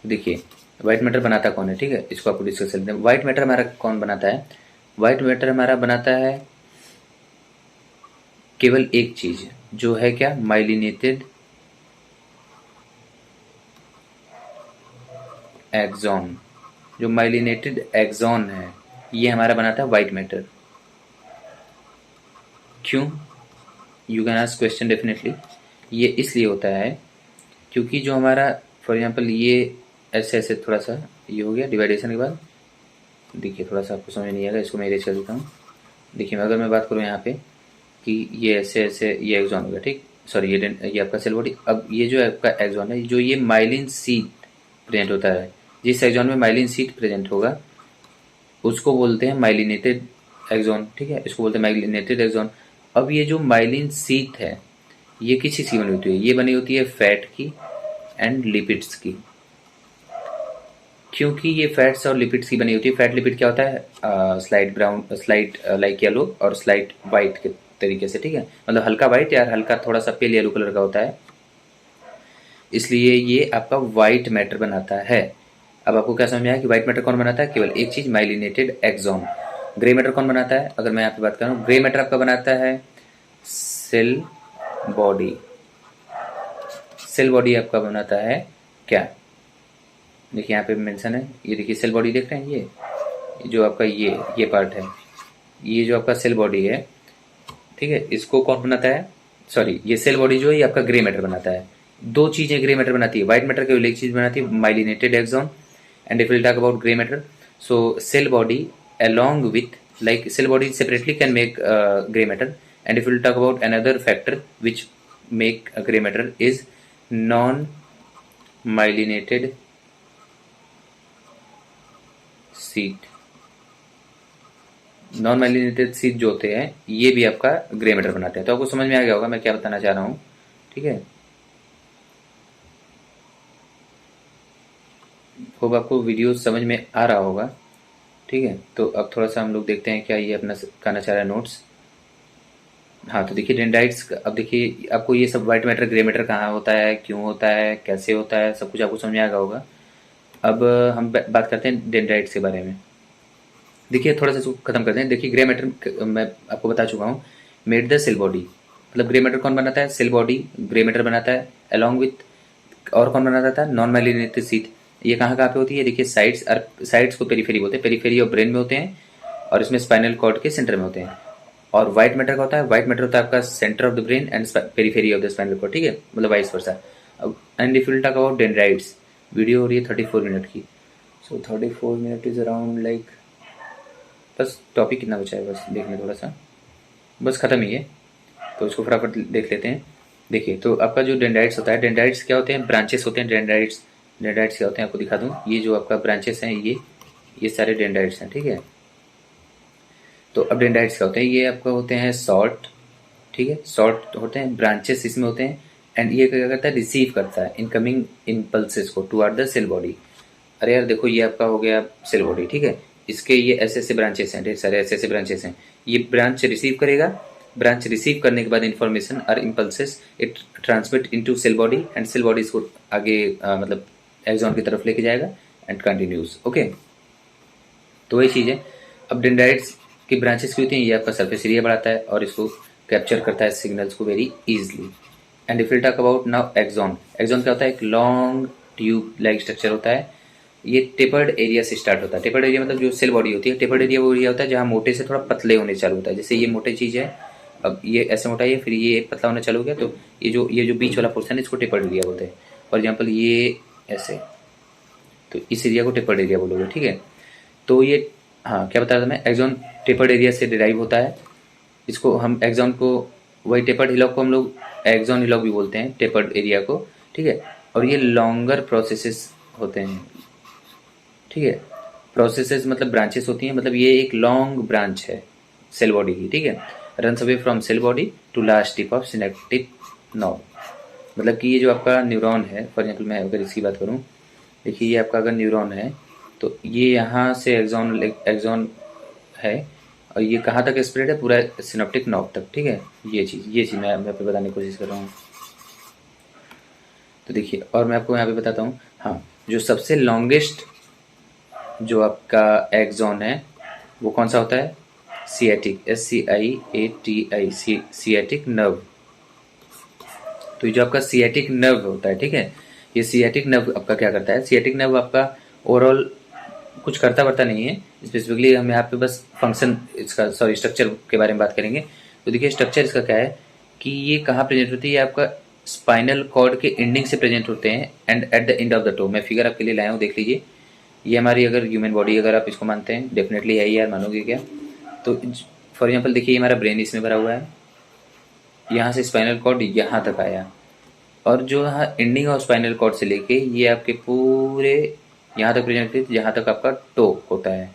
देखिए व्हाइट मैटर बनाता कौन है, ठीक है, इसको आपको डिस्कस करते हैं। व्हाइट मैटर हमारा कौन बनाता है, व्हाइट मैटर हमारा बनाता है केवल एक चीज, जो है क्या, माइलिनेटेड एक्सॉन। जो माइलिनेटेड एक्सॉन है ये हमारा बनाता है व्हाइट मैटर। क्यों, you can ask question definitely. ये इसलिए होता है क्योंकि जो हमारा फॉर एग्जांपल ये ऐसे ऐसे थोड़ा सा ये हो गया डिवाइडेशन के बाद, देखिए थोड़ा सा आपको समझ नहीं आएगा, इसको मैं इरेज कर देता हूँ। देखिए अगर मैं बात करूँ यहाँ पे कि ये ऐसे ऐसे ये एक्सॉन हो गया, ठीक, सॉरी ये आपका सेल बॉडी। अब ये जो आपका एक्सॉन है, जो ये माइलिन सीट प्रेजेंट होता है, जिस एक्सॉन में माइलिन सीट प्रेजेंट होगा उसको बोलते हैं माइलिनेटेड एक्सॉन, ठीक है, इसको बोलते हैं माइलिनेटेड एक्सॉन। अब ये जो माइलिन सीट है ये किस चीज़ की बनी होती है, ये बनी होती है फैट की एंड लिपिड्स की। क्योंकि ये फैट्स और लिपिड्स की बनी होती है, फैट लिपिड क्या होता है, slight brown, slight like yellow और स्लाइट वाइट के तरीके से, ठीक है, मतलब हल्का वाइट या हल्का थोड़ा सा पेल येलो कलर का होता है, इसलिए ये आपका व्हाइट मैटर बनाता है। अब आपको क्या समझ में आया कि व्हाइट मैटर कौन बनाता है, केवल एक चीज, माइलिनेटेड एक्सॉन। ग्रे मैटर कौन बनाता है, अगर मैं यहाँ पे बात करूँ, ग्रे मैटर आपका बनाता है सेल बॉडी। सेल बॉडी आपका बनाता है क्या, देखिए यहाँ पे मेंशन है, ये देखिए सेल बॉडी देख रहे हैं, ये जो आपका ये पार्ट है, ये जो आपका सेल बॉडी है, ठीक है, इसको कौन बनाता है, सॉरी ये सेल बॉडी जो है ये आपका ग्रे मैटर बनाता है। दो चीजें ग्रे मैटर बनाती है, व्हाइट मैटर केवल एक चीज बनाती है, myelinated axon. And if will talk about grey matter, so cell body along with, like cell body separately can make gray matter, and if we'll talk about another factor which make a gray matter is non myelinated seed। Non myelinated seat जो होते हैं ये भी आपका ग्रे मैटर बनाते हैं। तो आपको समझ में आ गया होगा मैं क्या बताना चाह रहा हूँ, ठीक है। होप आपको वीडियो समझ में आ रहा होगा, ठीक है। तो अब थोड़ा सा हम लोग देखते हैं क्या ये अपना करना चाह रहा है नोट्स। हाँ तो देखिए डेंड्राइट्स, अब देखिए आपको ये सब व्हाइट मैटर ग्रे मैटर कहाँ होता है, क्यों होता है, कैसे होता है, सब कुछ आपको समझ में आ गया होगा। अब हम बात करते हैं डेंड्राइट्स के बारे में। देखिए थोड़ा सा इसको खत्म करते हैं। देखिए ग्रे मैटर मैं आपको बता चुका हूँ, मेड द सेल बॉडी, मतलब ग्रे मैटर कौन बनाता है, सेल बॉडी ग्रे मैटर बनाता है, अलॉन्ग विथ और कौन बनाता था, नॉन माइलिनेटेड सीट। ये कहाँ कहाँ पे होती है, देखिए साइड्स, साइड्स को पेरीफेरी बोलते हैं, पेरीफेरी ऑफ ब्रेन में होते हैं और इसमें स्पाइनल कॉर्ड के सेंटर में होते हैं। और व्हाइट मैटर का होता है, व्हाइट मैटर होता है आपका centre of the brain and periphery of the spinal cord, ठीक है, मतलब vice versa. And if will talk about dendrites, video हो रही है 34 मिनट की, so 34 minute is around like, बस टॉपिक कितना बचा है बस देखने थोड़ा सा, बस खत्म ही है। तो इसको फटाफट देख लेते हैं। देखिए, तो आपका जो डेंड्राइट्स होता है, डेंड्राइट्स क्या होते हैं, ब्रांचेस होते हैं डेंड्राइट्स। डेंड्राइट्स क्या होते हैं आपको दिखा दूँ, ये जो आपका ब्रांचेस हैं ये सारे डेंड्राइट्स हैं, ठीक है। तो अब डेंड्राइट्स क्या होते हैं, ये आपका होते हैं शॉर्ट, ठीक है, शॉर्ट होते हैं, ब्रांचेस इसमें होते हैं। एंड ये क्या करता है, रिसीव करता है इनकमिंग इम्पल्सेस को टुवर्ड द सेल बॉडी। अरे यार देखो, ये आपका हो गया सेल बॉडी, ठीक है। इसके ये ऐसे ऐसे ब्रांचेस हैं, ढेर सारे ऐसे ऐसे ब्रांचेस हैं। ये ब्रांच रिसीव करेगा, ब्रांच रिसीव करने के बाद इन्फॉर्मेशन और impulses it transmit into cell body, and cell body इसको आगे मतलब एक्सॉन की तरफ लेके जाएगा एंड कंटिन्यूज। ओके, तो वही चीज़ है। अब डेंड्राइट्स की ब्रांचेस की होती हैं, ये आपका सरफेस एरिया बढ़ाता है और इसको कैप्चर करता है सिग्नल्स को very easily. And if will talk about now axon, axon क्या होता है, एक लॉन्ग ट्यूब लाइक स्ट्रक्चर होता है। ये टेपर्ड एरिया से स्टार्ट होता है। टेपर्ड एरिया मतलब जो सेल बॉडी होती है, टेपर्ड एरिया वो एरिया होता है जहाँ मोटे से थोड़ा पतले होने चालू होता है। जैसे ये मोटे चीज़ है, अब ये ऐसे मोटा है, फिर ये पतला होना चालू हो गया, तो ये जो बीच वाला पोर्शन है इसको टेपर्ड एरिया बोलते हैं। फॉर एग्जाम्पल ये ऐसे, तो इस एरिया को टेपर्ड एरिया बोलोगे, ठीक है। तो ये, हाँ क्या बता रहा था मैं, एक्सॉन टेपर्ड एरिया से डिराइव होता है। इसको हम एक्सॉन को, वही टेपर्ड हिलॉक को हम लोग एक्सॉन हिलॉक भी बोलते हैं, टेपर्ड एरिया को, ठीक है। और ये लॉन्गर प्रोसेसेस होते हैं, ठीक है। प्रोसेसेस मतलब ब्रांचेस होती हैं, मतलब ये एक लॉन्ग ब्रांच है सेल बॉडी की, ठीक है। Runs away from cell body to last tip of synaptic knob. मतलब कि ये जो आपका न्यूरॉन है, फॉर एग्जाम्पल मैं अगर इसकी बात करूँ, देखिए ये आपका अगर न्यूरॉन है तो ये यहाँ से एक्सॉन है, और ये कहाँ तक स्प्रेड है, पूरा सिनेप्टिक नॉब तक, ठीक है। ये चीज़ मैं आपको बताने की कोशिश कर रहा हूँ। तो देखिए, और मैं आपको यहाँ पे बताता हूँ, हाँ, जो सबसे लॉन्गेस्ट जो आपका एक्सॉन है वो कौन सा होता है, सिएटिक, SCIATI, सिएटिक नर्व। तो ये जो आपका सिएटिक नर्व होता है, ठीक है, ये सिएटिक नर्व आपका क्या करता है, सिएटिक नर्व आपका ओवरऑल कुछ करता वर्ता नहीं है। स्पेसिफिकली हम यहाँ पे बस फंक्शन इसका, सॉरी, स्ट्रक्चर के बारे में बात करेंगे। तो देखिए स्ट्रक्चर इसका क्या है कि ये कहाँ प्रेजेंट होती है, आपका स्पाइनल कॉर्ड के एंडिंग से प्रेजेंट होते हैं and at the end of the toe. मैं फिगर आपके लिए लाया हूँ, देख लीजिए। ये हमारी अगर ह्यूमन बॉडी अगर आप इसको मानते हैं, डेफिनेटली है यार, मानोगे क्या। तो फॉर एग्जाम्पल देखिए, ये हमारा ब्रेन इसमें भरा हुआ है, यहाँ से स्पाइनल कॉर्ड यहाँ तक आया, और जो यहाँ एंडिंग ऑफ स्पाइनल कॉर्ड से लेके ये आपके पूरे यहाँ तक प्रेजेंट है, जहाँ तक आपका टो होता है,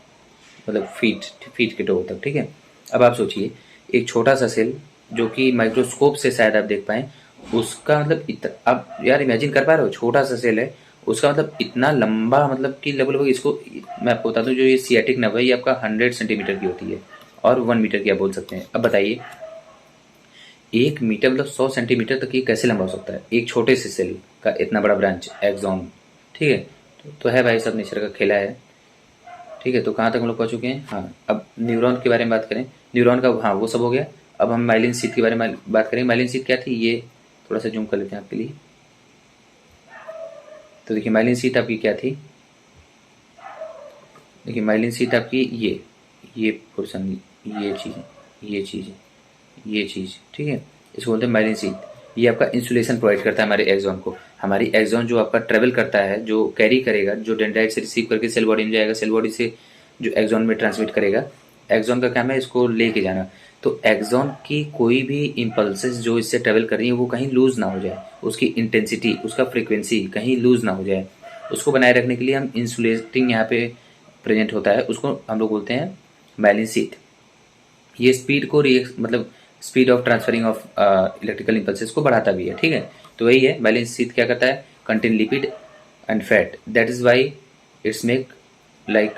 मतलब फीट के टो तक, ठीक है। अब आप सोचिए, एक छोटा सा सेल जो कि माइक्रोस्कोप से शायद आप देख पाएँ, उसका मतलब आप यार इमेजिन कर पा रहे हो, छोटा सा सेल है, उसका मतलब इतना लंबा, मतलब कि लगभग इसको मैं आपको बता दूं, जो ये सियाटिक नर्व है ये आपका 100 सेंटीमीटर की होती है और 1 मीटर की आप बोल सकते हैं। अब बताइए, 1 मीटर मतलब 100 सेंटीमीटर तक ये कैसे लंबा हो सकता है, एक छोटे से सेल का इतना बड़ा ब्रांच एक्सॉन, ठीक है। तो है भाई, सब नेचर का खेला है, ठीक है। तो कहाँ तक हम लोग पहुँच चुके हैं, हाँ। अब न्यूरॉन के बारे में बात करें, न्यूरॉन का, हाँ, वो सब हो गया। अब हम माइलिन शीथ के बारे में बात करें। माइलिन शीथ क्या थी, ये थोड़ा सा जूम कर लेते हैं आपके लिए। तो देखिए माइलिन शीथ आपकी क्या थी, देखिए माइलिन शीथ आपकी ये पोर्शन, ये चीज़, ठीक है, इसको बोलते हैं माइलिन शीथ। ये आपका इंसुलेशन प्रोवाइड करता है हमारे एक्सॉन को। हमारी एक्सॉन जो आपका ट्रेवल करता है, जो कैरी करेगा, जो डेंड्राइट से रिसीव करके सेल बॉडी में जाएगा, सेल बॉडी से जो एक्सॉन में ट्रांसमिट करेगा। एक्सॉन का काम है इसको लेके जाना। तो एक्सॉन की कोई भी इम्पल्सेस जो इससे ट्रेवल कर रही है वो कहीं लूज ना हो जाए, उसकी इंटेंसिटी, उसका फ्रीक्वेंसी कहीं लूज ना हो जाए, उसको बनाए रखने के लिए हम इंसुलेटिंग यहाँ पे प्रेजेंट होता है, उसको हम लोग बोलते हैं माइलिन शीथ। ये स्पीड को मतलब speed of transferring of electrical impulses को बढ़ाता भी है, ठीक है। तो वही है, माइलिन शीथ क्या करता है, contain lipid and fat, that is why it's make like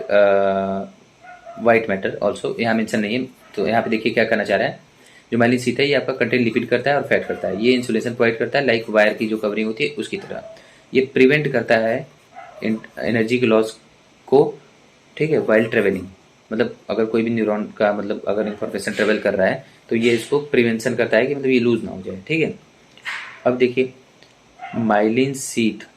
white matter also, यहाँ मेंशन नहीं है। तो यहाँ पे देखिए क्या करना चाह रहा है, जो माइलिन शीथ है ये आपका कंटेन लिपिड करता है और फैट करता है। ये इंसुलेशन प्रोवाइड करता है लाइक वायर की जो कवरिंग होती है उसकी तरह। ये प्रिवेंट करता है एनर्जी के लॉस को, ठीक है, वाइल ट्रेवलिंग। मतलब अगर कोई भी न्यूरॉन का, मतलब अगर इंफॉर्मेशन ट्रेवल कर रहा है तो ये इसको प्रिवेंशन करता है कि मतलब ये लूज ना हो जाए, ठीक है। अब देखिए माइलिन शीथ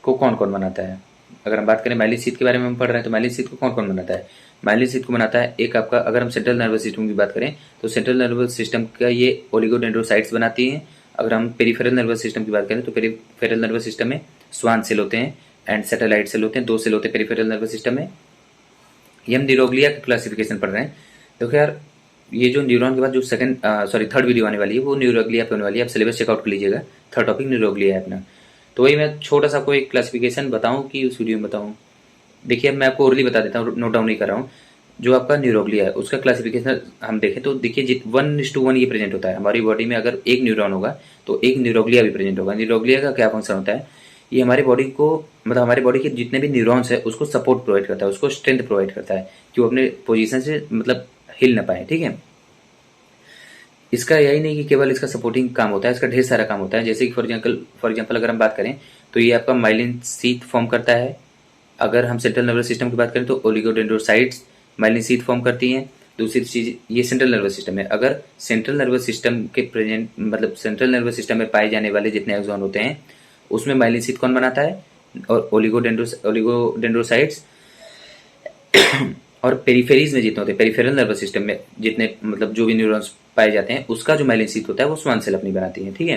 को कौन कौन बनाता है। अगर हम बात करें माइलिन शीथ के बारे में हम पढ़ रहे हैं, तो माइलिन शीथ को कौन कौन बनाता है। माइलिन शीथ को बनाता है एक आपका, अगर हम सेंट्रल नर्वस सिस्टम की बात करें तो सेंट्रल नर्वस सिस्टम का ये ओलिगोडेंड्रोसाइट्स बनाती हैं। अगर हम पेरिफेरल नर्वस सिस्टम की बात करें तो पेरिफेरल नर्वस सिस्टम में स्वान सेल होते हैं एंड सैटेलाइट सेल होते हैं, 2 सेल होते हैं पेरिफेरल नर्वस सिस्टम में। ये हम निरोग्लिया की क्लासिफिकेशन पढ़ रहे हैं। देखो यार, ये जो न्यूरॉन के बाद जो थर्ड वीडियो आने वाली है वो न्यूरोग्लिया पे होने वाली है। आप सिलेबस चेकआउट कर लीजिएगा। थर्ड टॉपिक न्यूरोग्लिया है अपना। तो वही मैं छोटा सा आपको एक क्लासिफिकेशन बताऊं कि उस वीडियो में बताऊं। देखिए अब मैं आपको ओरली बता देता हूँ, नोट डाउन नहीं कर रहा हूँ। जो आपका न्यूरोग्लिया है उसका क्लासिफिकेशन हम देखें तो देखिए 1:1 ये प्रेजेंट होता है हमारी बॉडी में। अगर एक न्यूरॉन होगा तो एक न्यूरोग्लिया भी प्रेजेंट होगा। न्यूरोग्लिया का क्या फंक्शन होता है, ये हमारी बॉडी को मतलब हमारी बॉडी के जितने भी न्यूरॉन्स है उसको सपोर्ट प्रोवाइड करता है, उसको स्ट्रेंथ प्रोवाइड करता है कि वो अपने पोजीशन से मतलब हिल ना पाए। ठीक है, इसका यही नहीं कि केवल इसका सपोर्टिंग काम होता है, इसका ढेर सारा काम होता है। जैसे कि फॉर एग्जाम्पल अगर हम बात करें तो ये आपका माइलिन शीथ फॉर्म करता है। अगर हम सेंट्रल नर्वस सिस्टम की बात करें तो ओलिगोडेंड्रोसाइट्स माइलिन शीथ फॉर्म करती हैं। दूसरी चीज ये सेंट्रल नर्वस सिस्टम है। अगर सेंट्रल नर्वस सिस्टम के प्रेजेंट मतलब सेंट्रल नर्वस सिस्टम में पाए जाने वाले जितने एक्सॉन होते हैं उसमें माइलिन शीथ कौन बनाता है, और ओलिगोडेंड्रोसाइट्स। और पेरिफेरीज में जितने होते हैं, पेरिफेरल नर्वस सिस्टम में जितने मतलब जो भी न्यूरॉन्स पाए जाते हैं उसका जो माइलिन शीथ होता है वो स्वान सेल अपनी बनाती है। ठीक है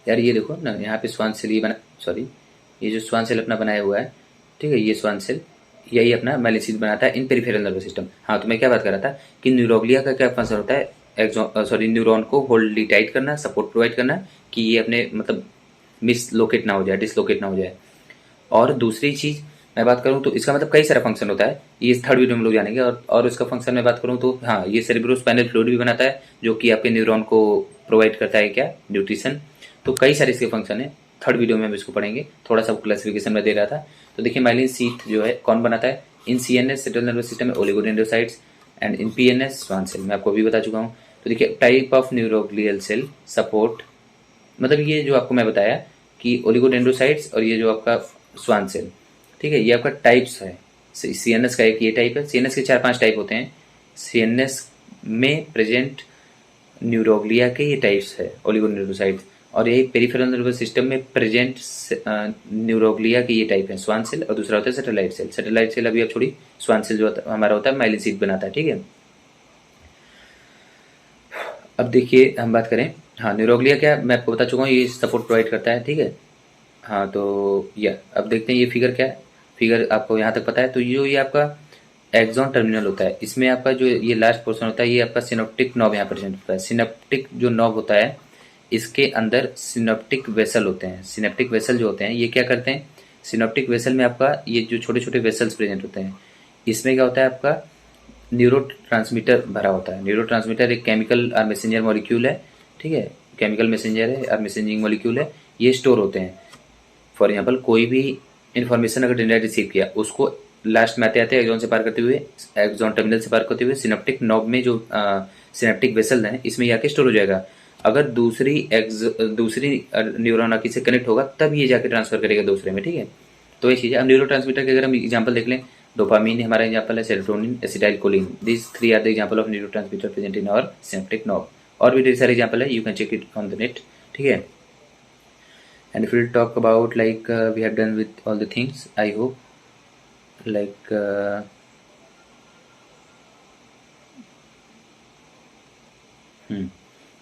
यार, ये देखो ना यहाँ पे स्वान सेल ये जो स्वान सेल अपना बनाया हुआ है, ठीक है, ये स्वान सेल यही अपना माइलिन शीथ बनाता है इन पेरिफेरल नर्वस सिस्टम। हाँ, तो मैं क्या बात कर रहा था कि न्यूरोग्लिया का क्या फंक्शन होता है, न्यूरॉन को होल्ड टाइट करना, सपोर्ट प्रोवाइड करना कि ये अपने मतलब मिसलोकेट ना हो जाए, डिसलोकेट ना हो जाए। और दूसरी चीज मैं बात करूं तो इसका मतलब कई सारा फंक्शन होता है, ये थर्ड वीडियो में लोग जानेंगे। और इसका फंक्शन मैं बात करूं तो हाँ, ये सेरेब्रोस्पाइनल फ्लूइड भी बनाता है जो कि आपके न्यूरॉन को प्रोवाइड करता है क्या, न्यूट्रिशन। तो कई सारे इसके फंक्शन है, थर्ड वीडियो में हम इसको पढ़ेंगे। थोड़ा सा क्लासिफिकेशन में दे रहा था। तो देखिए माइलिन शीथ जो है कौन बनाता है, in CNS central nervous system में oligodendrocytes and in PNS Schwann cell, मैं आपको अभी बता चुका हूँ। तो देखिए type of neuroglial cell support, मतलब ये जो आपको मैं बताया कि ओलिगोडेंड्रोसाइट्स और ये जो आपका स्वान सेल, ठीक है, ये आपका टाइप्स है। सीएनएस का एक ये टाइप है। सीएनएस के 4-5 टाइप होते हैं। सीएनएस में प्रेजेंट न्यूरोग्लिया के ये टाइप्स है ओलिगोडेंड्रोसाइट्स, और यही पेरिफेरल नर्वस सिस्टम में प्रेजेंट न्यूरोग्लिया के ये टाइप है स्वान सेल, और दूसरा होता है सैटेलाइट सेल। सैटेलाइट सेल अभी आप छोड़ी, स्वान सेल जो हमारा होता है माइलिन शीथ बनाता है। ठीक है, अब देखिए हम बात करें, हाँ न्यूरोग्लिया क्या मैं आपको बता चुका हूँ, ये सपोर्ट प्रोवाइड करता है। ठीक है, हाँ तो या अब देखते हैं ये फिगर क्या है। फिगर आपको यहाँ तक पता है। तो ये आपका एक्सॉन टर्मिनल होता है, इसमें आपका जो ये लास्ट पोर्शन होता है ये आपका सिनेप्टिक नॉब यहाँ प्रेजेंट होता है। सिनेप्टिक जो नॉब होता है इसके अंदर सिनेप्टिक वेसल होते हैं। सिनेप्टिक वेसल जो होते हैं ये क्या करते हैं, सिनेप्टिक वेसल में आपका ये जो छोटे छोटे वेसल्स प्रेजेंट होते हैं इसमें क्या होता है, आपका न्यूरो ट्रांसमीटर भरा होता है। न्यूरो ट्रांसमीटर एक केमिकल और मैसेंजर मॉलिक्यूल है। ठीक है, केमिकल मैसेंजर है और मैसेंजिंग मॉलिक्यूल है। ये स्टोर होते हैं। फॉर एग्जाम्पल कोई भी इन्फॉर्मेशन अगर डेटा रिसीव किया उसको लास्ट में आते आते एक्सॉन से पार करते हुए, एक्सॉन टर्मिनल से पार करते हुए सिनेप्टिक नॉब में जो सिनेप्टिक वेसल है इसमें आके स्टोर हो जाएगा। अगर दूसरी न्यूरॉन आके से कनेक्ट होगा तब ये जाके ट्रांसफर करेगा दूसरे में। ठीक है, तो ये चीज़ है। अब न्यूरो ट्रांसमीटर के अगर हम एग्जाम्पल देख लें, डोपामीन हमारा एग्जाम्पल है, serotonin, acetylcholine, this 3 are the example of neurotransmitter present in our synaptic knob. और भी ढेर सारे एग्जाम्पल है, you can check it on the net. ठीक है, and if we'll talk about like we have done with all the things, I hope like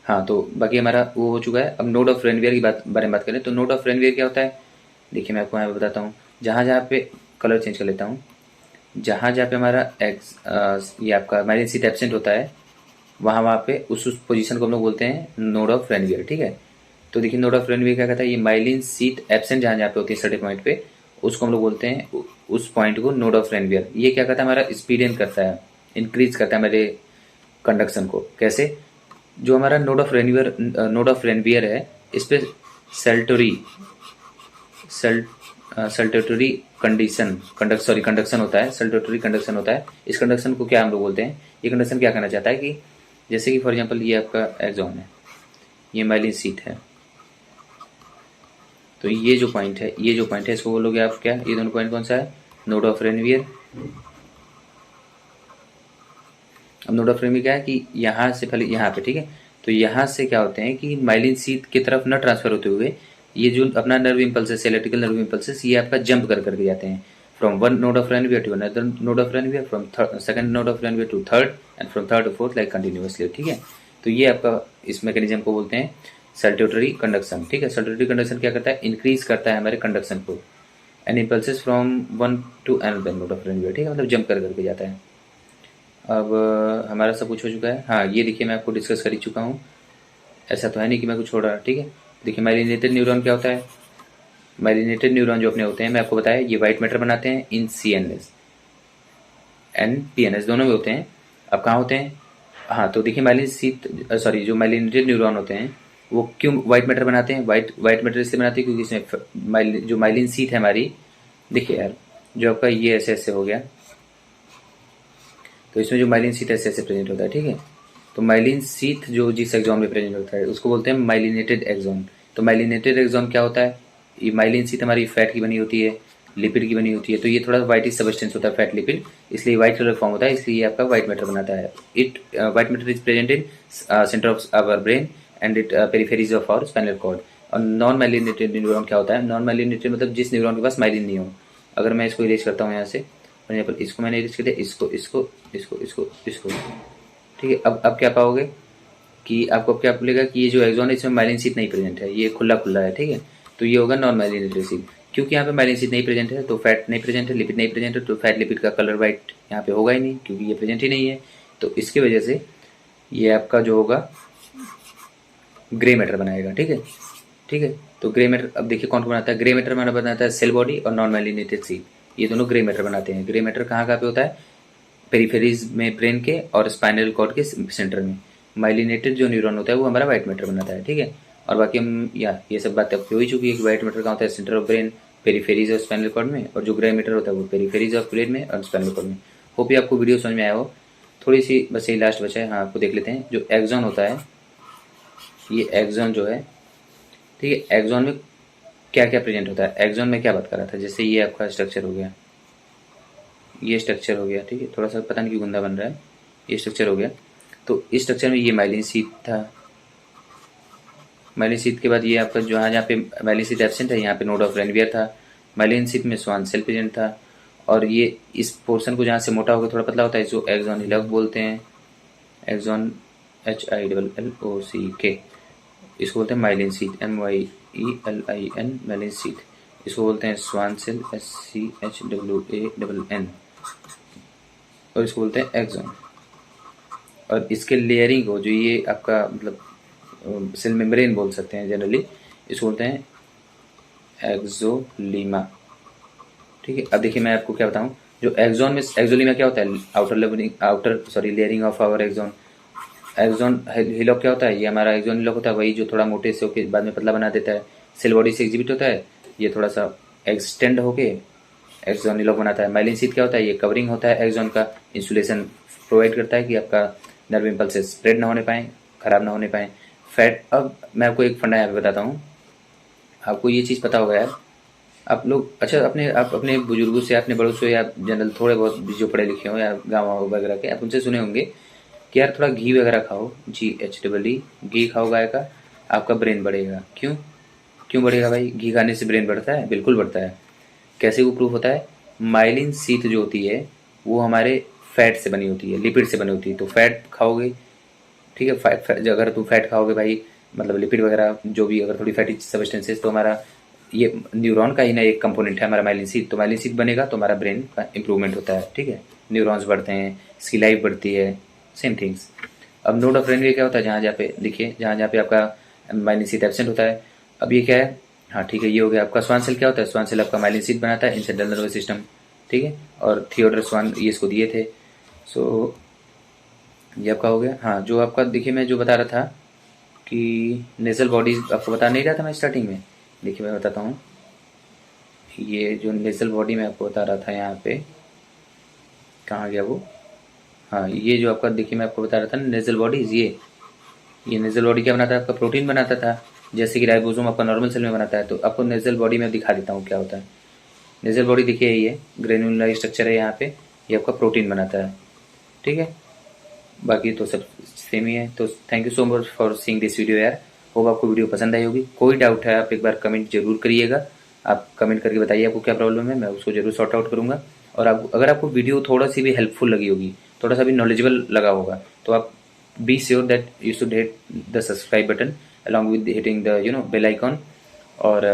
हाँ, तो बाकी हमारा वो हो चुका है। अब नोड ऑफ रेनवियर की बारे में बात करें तो नोड ऑफ रेनवियर क्या होता है, देखिए मैं आपको यहाँ पे बताता हूँ। जहाँ जहाँ पे कलर चेंज कर लेता हूँ, जहाँ जहाँ पे हमारा ये आपका माइलिन शीथ एब्सेंट होता है वहाँ पे उस पोजीशन को हम लोग बोलते हैं नोड ऑफ रेनवियर। ठीक है, तो देखिए नोड ऑफ रेनवियर क्या कहता है, ये माइलिन शीथ एब्सेंट जहाँ जहाँ पे होती है सर्टेन पॉइंट पे उसको हम लोग बोलते हैं, उस पॉइंट को नोड ऑफ रेनवियर। ये क्या कहता है, हमारा स्पीड इन करता है, इंक्रीज करता है हमारे कंडक्शन को। कैसे, जो हमारा नोड ऑफ रेनवियर है इस पे सल्टेटरी कंडक्शन होता है, सल्टेटरी कंडक्शन होता है। इस कंडक्शन को क्या हम लोग बोलते हैं, ये कंडक्शन क्या करना चाहता है कि जैसे कि फॉर एग्जांपल ये आपका एक्सॉन है, ये माइलिन शीथ है, तो ये जो पॉइंट है इसको बोलोगे आप क्या, ये दोनों पॉइंट कौन सा है, नोड ऑफ रेनवियर। अब नोड ऑफ रेनवियर क्या है कि यहाँ से पहले यहाँ पे, ठीक है, तो यहाँ से क्या होते हैं कि माइलिन शीथ की तरफ न ट्रांसफर होते हुए ये जो अपना nerve impulses, electrical nerve impulses, ये आपका जंप कर करके जाते हैं from one node of Ranvier to another node of Ranvier, from second node of Ranvier to third, and from third to fourth, like continuously. ठीक है, तो ये आपका इस मैकेनिज्म को बोलते हैं सल्टेटरी कंडक्शन। ठीक है, सल्टेटरी कंडक्शन क्या करता है, इंक्रीज करता है हमारे कंडक्शन को, and impulses from one two another node of Ranvier. ठीक है, मतलब जंप कर करके जाता है। अब हमारा सब कुछ हो चुका है। हाँ, ये देखिए मैं आपको डिस्कस कर ही चुका हूँ, ऐसा तो है नहीं कि मैं कुछ छोड़ रहा। ठीक है, देखिए माइलिनेटेड न्यूरॉन क्या होता है। माइलिनेटेड न्यूरॉन जो अपने होते हैं, मैं आपको बताया, ये वाइट मैटर बनाते हैं इन CNS एंड PNS दोनों में होते हैं। अब कहाँ होते हैं? हाँ, तो देखिए माइलिन शीथ, सॉरी, जो माइलिनेटेड न्यूरॉन होते हैं वो क्यों वाइट मैटर बनाते हैं? वाइट मैटर इसलिए बनाते हैं क्योंकि इसमें जो माइलिन शीथ है हमारी, देखिए यार, जो आपका ये ऐसे ऐसे हो गया, तो इसमें जो माइलिन शीथ ऐसे ऐसे प्रेजेंट होता है। ठीक है, तो माइलिन शीथ जो जिस एक्सॉन में प्रेजेंट होता है उसको बोलते हैं माइलिनेटेड एक्सॉन। तो माइलिनेटेड एक्सॉन क्या होता है? ये माइलिन शीथ हमारी फैट की बनी होती है, लिपिड की बनी होती है, तो ये थोड़ा वाइटिश सबस्टेंस होता है, फैट लिपिड, इसलिए वाइट कलर फॉर्म होता है, इसलिए ये आपका वाइट मैटर बनाता है। It white matter is present in centre of our brain and it peripheries of our spinal cord. और नॉन माइलिनेटेड न्यूरॉन क्या होता है? नॉन माइलिनेटेड मतलब जिस न्यूरॉन के पास माइलिन नहीं हो। अगर मैं इसको इरेज करता हूँ यहाँ से, फॉर एग्जाम्पल इसको मैंने इरेज कर दिया, इसको इसको इसको इसको इसको, ठीक है। अब क्या पाओगे कि आपको अब क्या मिलेगा कि ये जो एक्सॉन है इसमें माइलिन शीथ नहीं प्रेजेंट है, ये खुला खुला है। ठीक है, तो ये होगा नॉन माइलिनेटेड शीथ। क्योंकि यहाँ पे माइलिन शीथ नहीं प्रेजेंट है तो फैट नहीं प्रेजेंट है, लिपिड नहीं प्रेजेंट है, तो फैट लिपिड का कलर वाइट यहाँ पे होगा ही नहीं क्योंकि ये प्रेजेंट ही नहीं है। तो इसकी वजह से ये आपका जो होगा ग्रे मैटर बनाएगा। ठीक है, ठीक है। तो ग्रे मैटर अब देखिए कौन कौन बनाता है। ग्रे मैटर बनाता है सेल बॉडी और नॉन माइलिनेटेड शीथ, ये दोनों ग्रे मैटर बनाते हैं। ग्रे मैटर कहाँ कहाँ पे होता है? पेरिफेरीज में ब्रेन के और स्पाइनल कॉर्ड के सेंटर में। माइलिनेटेड जो न्यूरॉन होता है वो हमारा व्हाइट मैटर बनाता है। ठीक है, और बाकी हम ये सब बातें अब हो ही चुकी है कि व्हाइट मैटर कहाँ होता है? सेंटर ऑफ ब्रेन, पेरिफेरीज और स्पाइनल कॉर्ड में, और जो ग्रे मैटर होता है वो पेरिफेरीज ऑफ ब्रेन में और स्पाइनल कॉर्ड में। होप ये आपको वीडियो समझ में आया हो। थोड़ी सी बस यही लास्ट बचा है, हाँ आपको देख लेते हैं। जो एक्सॉन होता है, ये एक्सॉन जो है, ठीक है, एक्सॉन में क्या क्या प्रेजेंट होता है? एक्सॉन में क्या बात कर रहा था, जैसे ये आपका स्ट्रक्चर हो गया, ये स्ट्रक्चर हो गया, ठीक है, थोड़ा सा पता नहीं क्यों गंदा बन रहा है, ये स्ट्रक्चर हो गया। तो इस स्ट्रक्चर में ये माइलिन शीथ था। माइलिन शीथ के बाद ये आपका जहाँ जहाँ पे माइलिन शीथ एब्सेंट है यहाँ पे नोड ऑफ रेनवियर था। माइलिन शीथ में स्वान सेल प्रेजेंट था। और ये इस पोर्शन को जहाँ से मोटा होकर थोड़ा पतला होता है इसको एक्सॉन हिलॉक बोलते हैं। एक्सॉन HILLOCK, इसको बोलते हैं myelin sheath, MYELIN, myelin sheath. इसको बोलते हैं स्वान सेल, SCHWANN, और इसको बोलते हैं एक्सॉन। और इसके लेयरिंग को, जो ये आपका मतलब सेल मेम्ब्रेन बोल सकते हैं जनरली, इसको बोलते हैं एक्सोलीमा। ठीक है, अब देखिए मैं आपको क्या बताऊं। जो एक्सॉन में एक्सोलीमा क्या होता है? Layering of our axon. Axon hillock क्या होता है? ये हमारा एक्सॉन हिलॉक होता है, वही जो थोड़ा मोटे से होके बाद में पतला बना देता है, सेल बॉडी से एग्जिबिट होता है, ये थोड़ा सा एक्सटेंड होके एक्सॉन हिलॉक बनाता है। माइलिन शीथ क्या होता है? ये कवरिंग होता है एक्सॉन का, इंसुलेशन प्रोवाइड करता है कि आपका नर्व इम्पल्सेस स्प्रेड ना होने पाए, खराब ना होने पाए। फैट, अब मैं आपको एक फंडा यहाँ पे बताता हूँ, आपको ये चीज़ पता होगा यार। आप लोग अच्छा आप अपने बुजुर्गों से, अपने बड़ों से, या जनरल थोड़े बहुत जो पढ़े लिखे हो या गाँव वगैरह के, आप उनसे सुने होंगे कि यार थोड़ा घी वगैरह खाओ, GHEE, घी खाओ गाय का, आपका ब्रेन बढ़ेगा। क्यों क्यों बढ़ेगा भाई? घी खाने से ब्रेन बढ़ता है? बिल्कुल बढ़ता है। कैसे वो प्रूफ होता है? माइलिन शीथ जो होती है वो हमारे फैट से बनी होती है, लिपिड से बनी होती है। तो फैट खाओगे, ठीक है, अगर तुम फैट खाओगे भाई, मतलब लिपिड वगैरह जो भी, अगर थोड़ी फैटी सब्सटेंसेस, तो हमारा ये न्यूरॉन का ही ना एक कंपोनेंट है हमारा माइलिन शीथ। तो माइलिन शीथ बनेगा तो हमारा ब्रेन का इंप्रूवमेंट होता है। ठीक है, न्यूरॉन्स बढ़ते हैं, इसकी लाइफ बढ़ती है, सेम थिंग्स। अब नोड ऑफ रेनवियर क्या होता है? जहाँ जहाँ पे देखिए, जहाँ जहाँ पे आपका माइलिन शीथ एब्सेंट होता है। अब ये क्या है? हाँ ठीक है, ये हो गया आपका स्वान सेल। क्या होता है? स्वान सेल आपका माइलिन शीथ बनाता है इन सेंट्रल नर्वस सिस्टम। ठीक है, और थियोडर स्वान ये इसको दिए थे। सो ये आपका हो गया। हाँ, जो आपका देखिए मैं जो बता रहा था कि नेजल बॉडी आपको बता नहीं रहा था मैं स्टार्टिंग में, देखिए मैं बताता हूँ। ये जो नेजल बॉडी में आपको बता रहा था, यहाँ पे कहाँ गया वो? हाँ, ये जो आपका देखिए मैं आपको बता रहा था ना नेजल बॉडीज, ये नेजल बॉडी क्या बनाता है? आपका प्रोटीन बनाता था, जैसे कि राइबोसोम आपका नॉर्मल सेल में बनाता है। तो आपको नेजल बॉडी में दिखा देता हूँ क्या होता है। नेजल बॉडी देखिए, ये ग्रेनुलर स्ट्रक्चर है यहाँ पे, ये आपका प्रोटीन बनाता है। ठीक है, बाकी तो सब सेम ही है। तो thank you so much for seeing this video यार। होप आपको वीडियो पसंद आई होगी। कोई डाउट है आप एक बार कमेंट जरूर करिएगा, आप कमेंट करके बताइए आपको क्या प्रॉब्लम है, मैं उसको जरूर सॉर्ट आउट करूँगा। और आप अगर आपको वीडियो थोड़ा सी भी हेल्पफुल लगी होगी, थोड़ा सा भी नॉलेजेबल लगा होगा, तो आप be sure that you should hit the subscribe button along with hitting the bell icon. और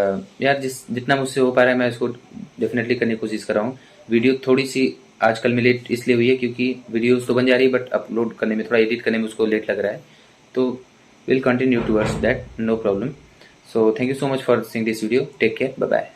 यार जितना मुझसे हो पा रहा है मैं इसको डेफिनेटली करने की कोशिश कर रहा हूँ। वीडियो थोड़ी सी आजकल में लेट इसलिए हुई है क्योंकि वीडियोस तो बन जा रही है बट अपलोड करने में, थोड़ा एडिट करने में उसको लेट लग रहा है। तो will continue towards that, no problem. So thank you so much for seeing this video, take care, bye bye.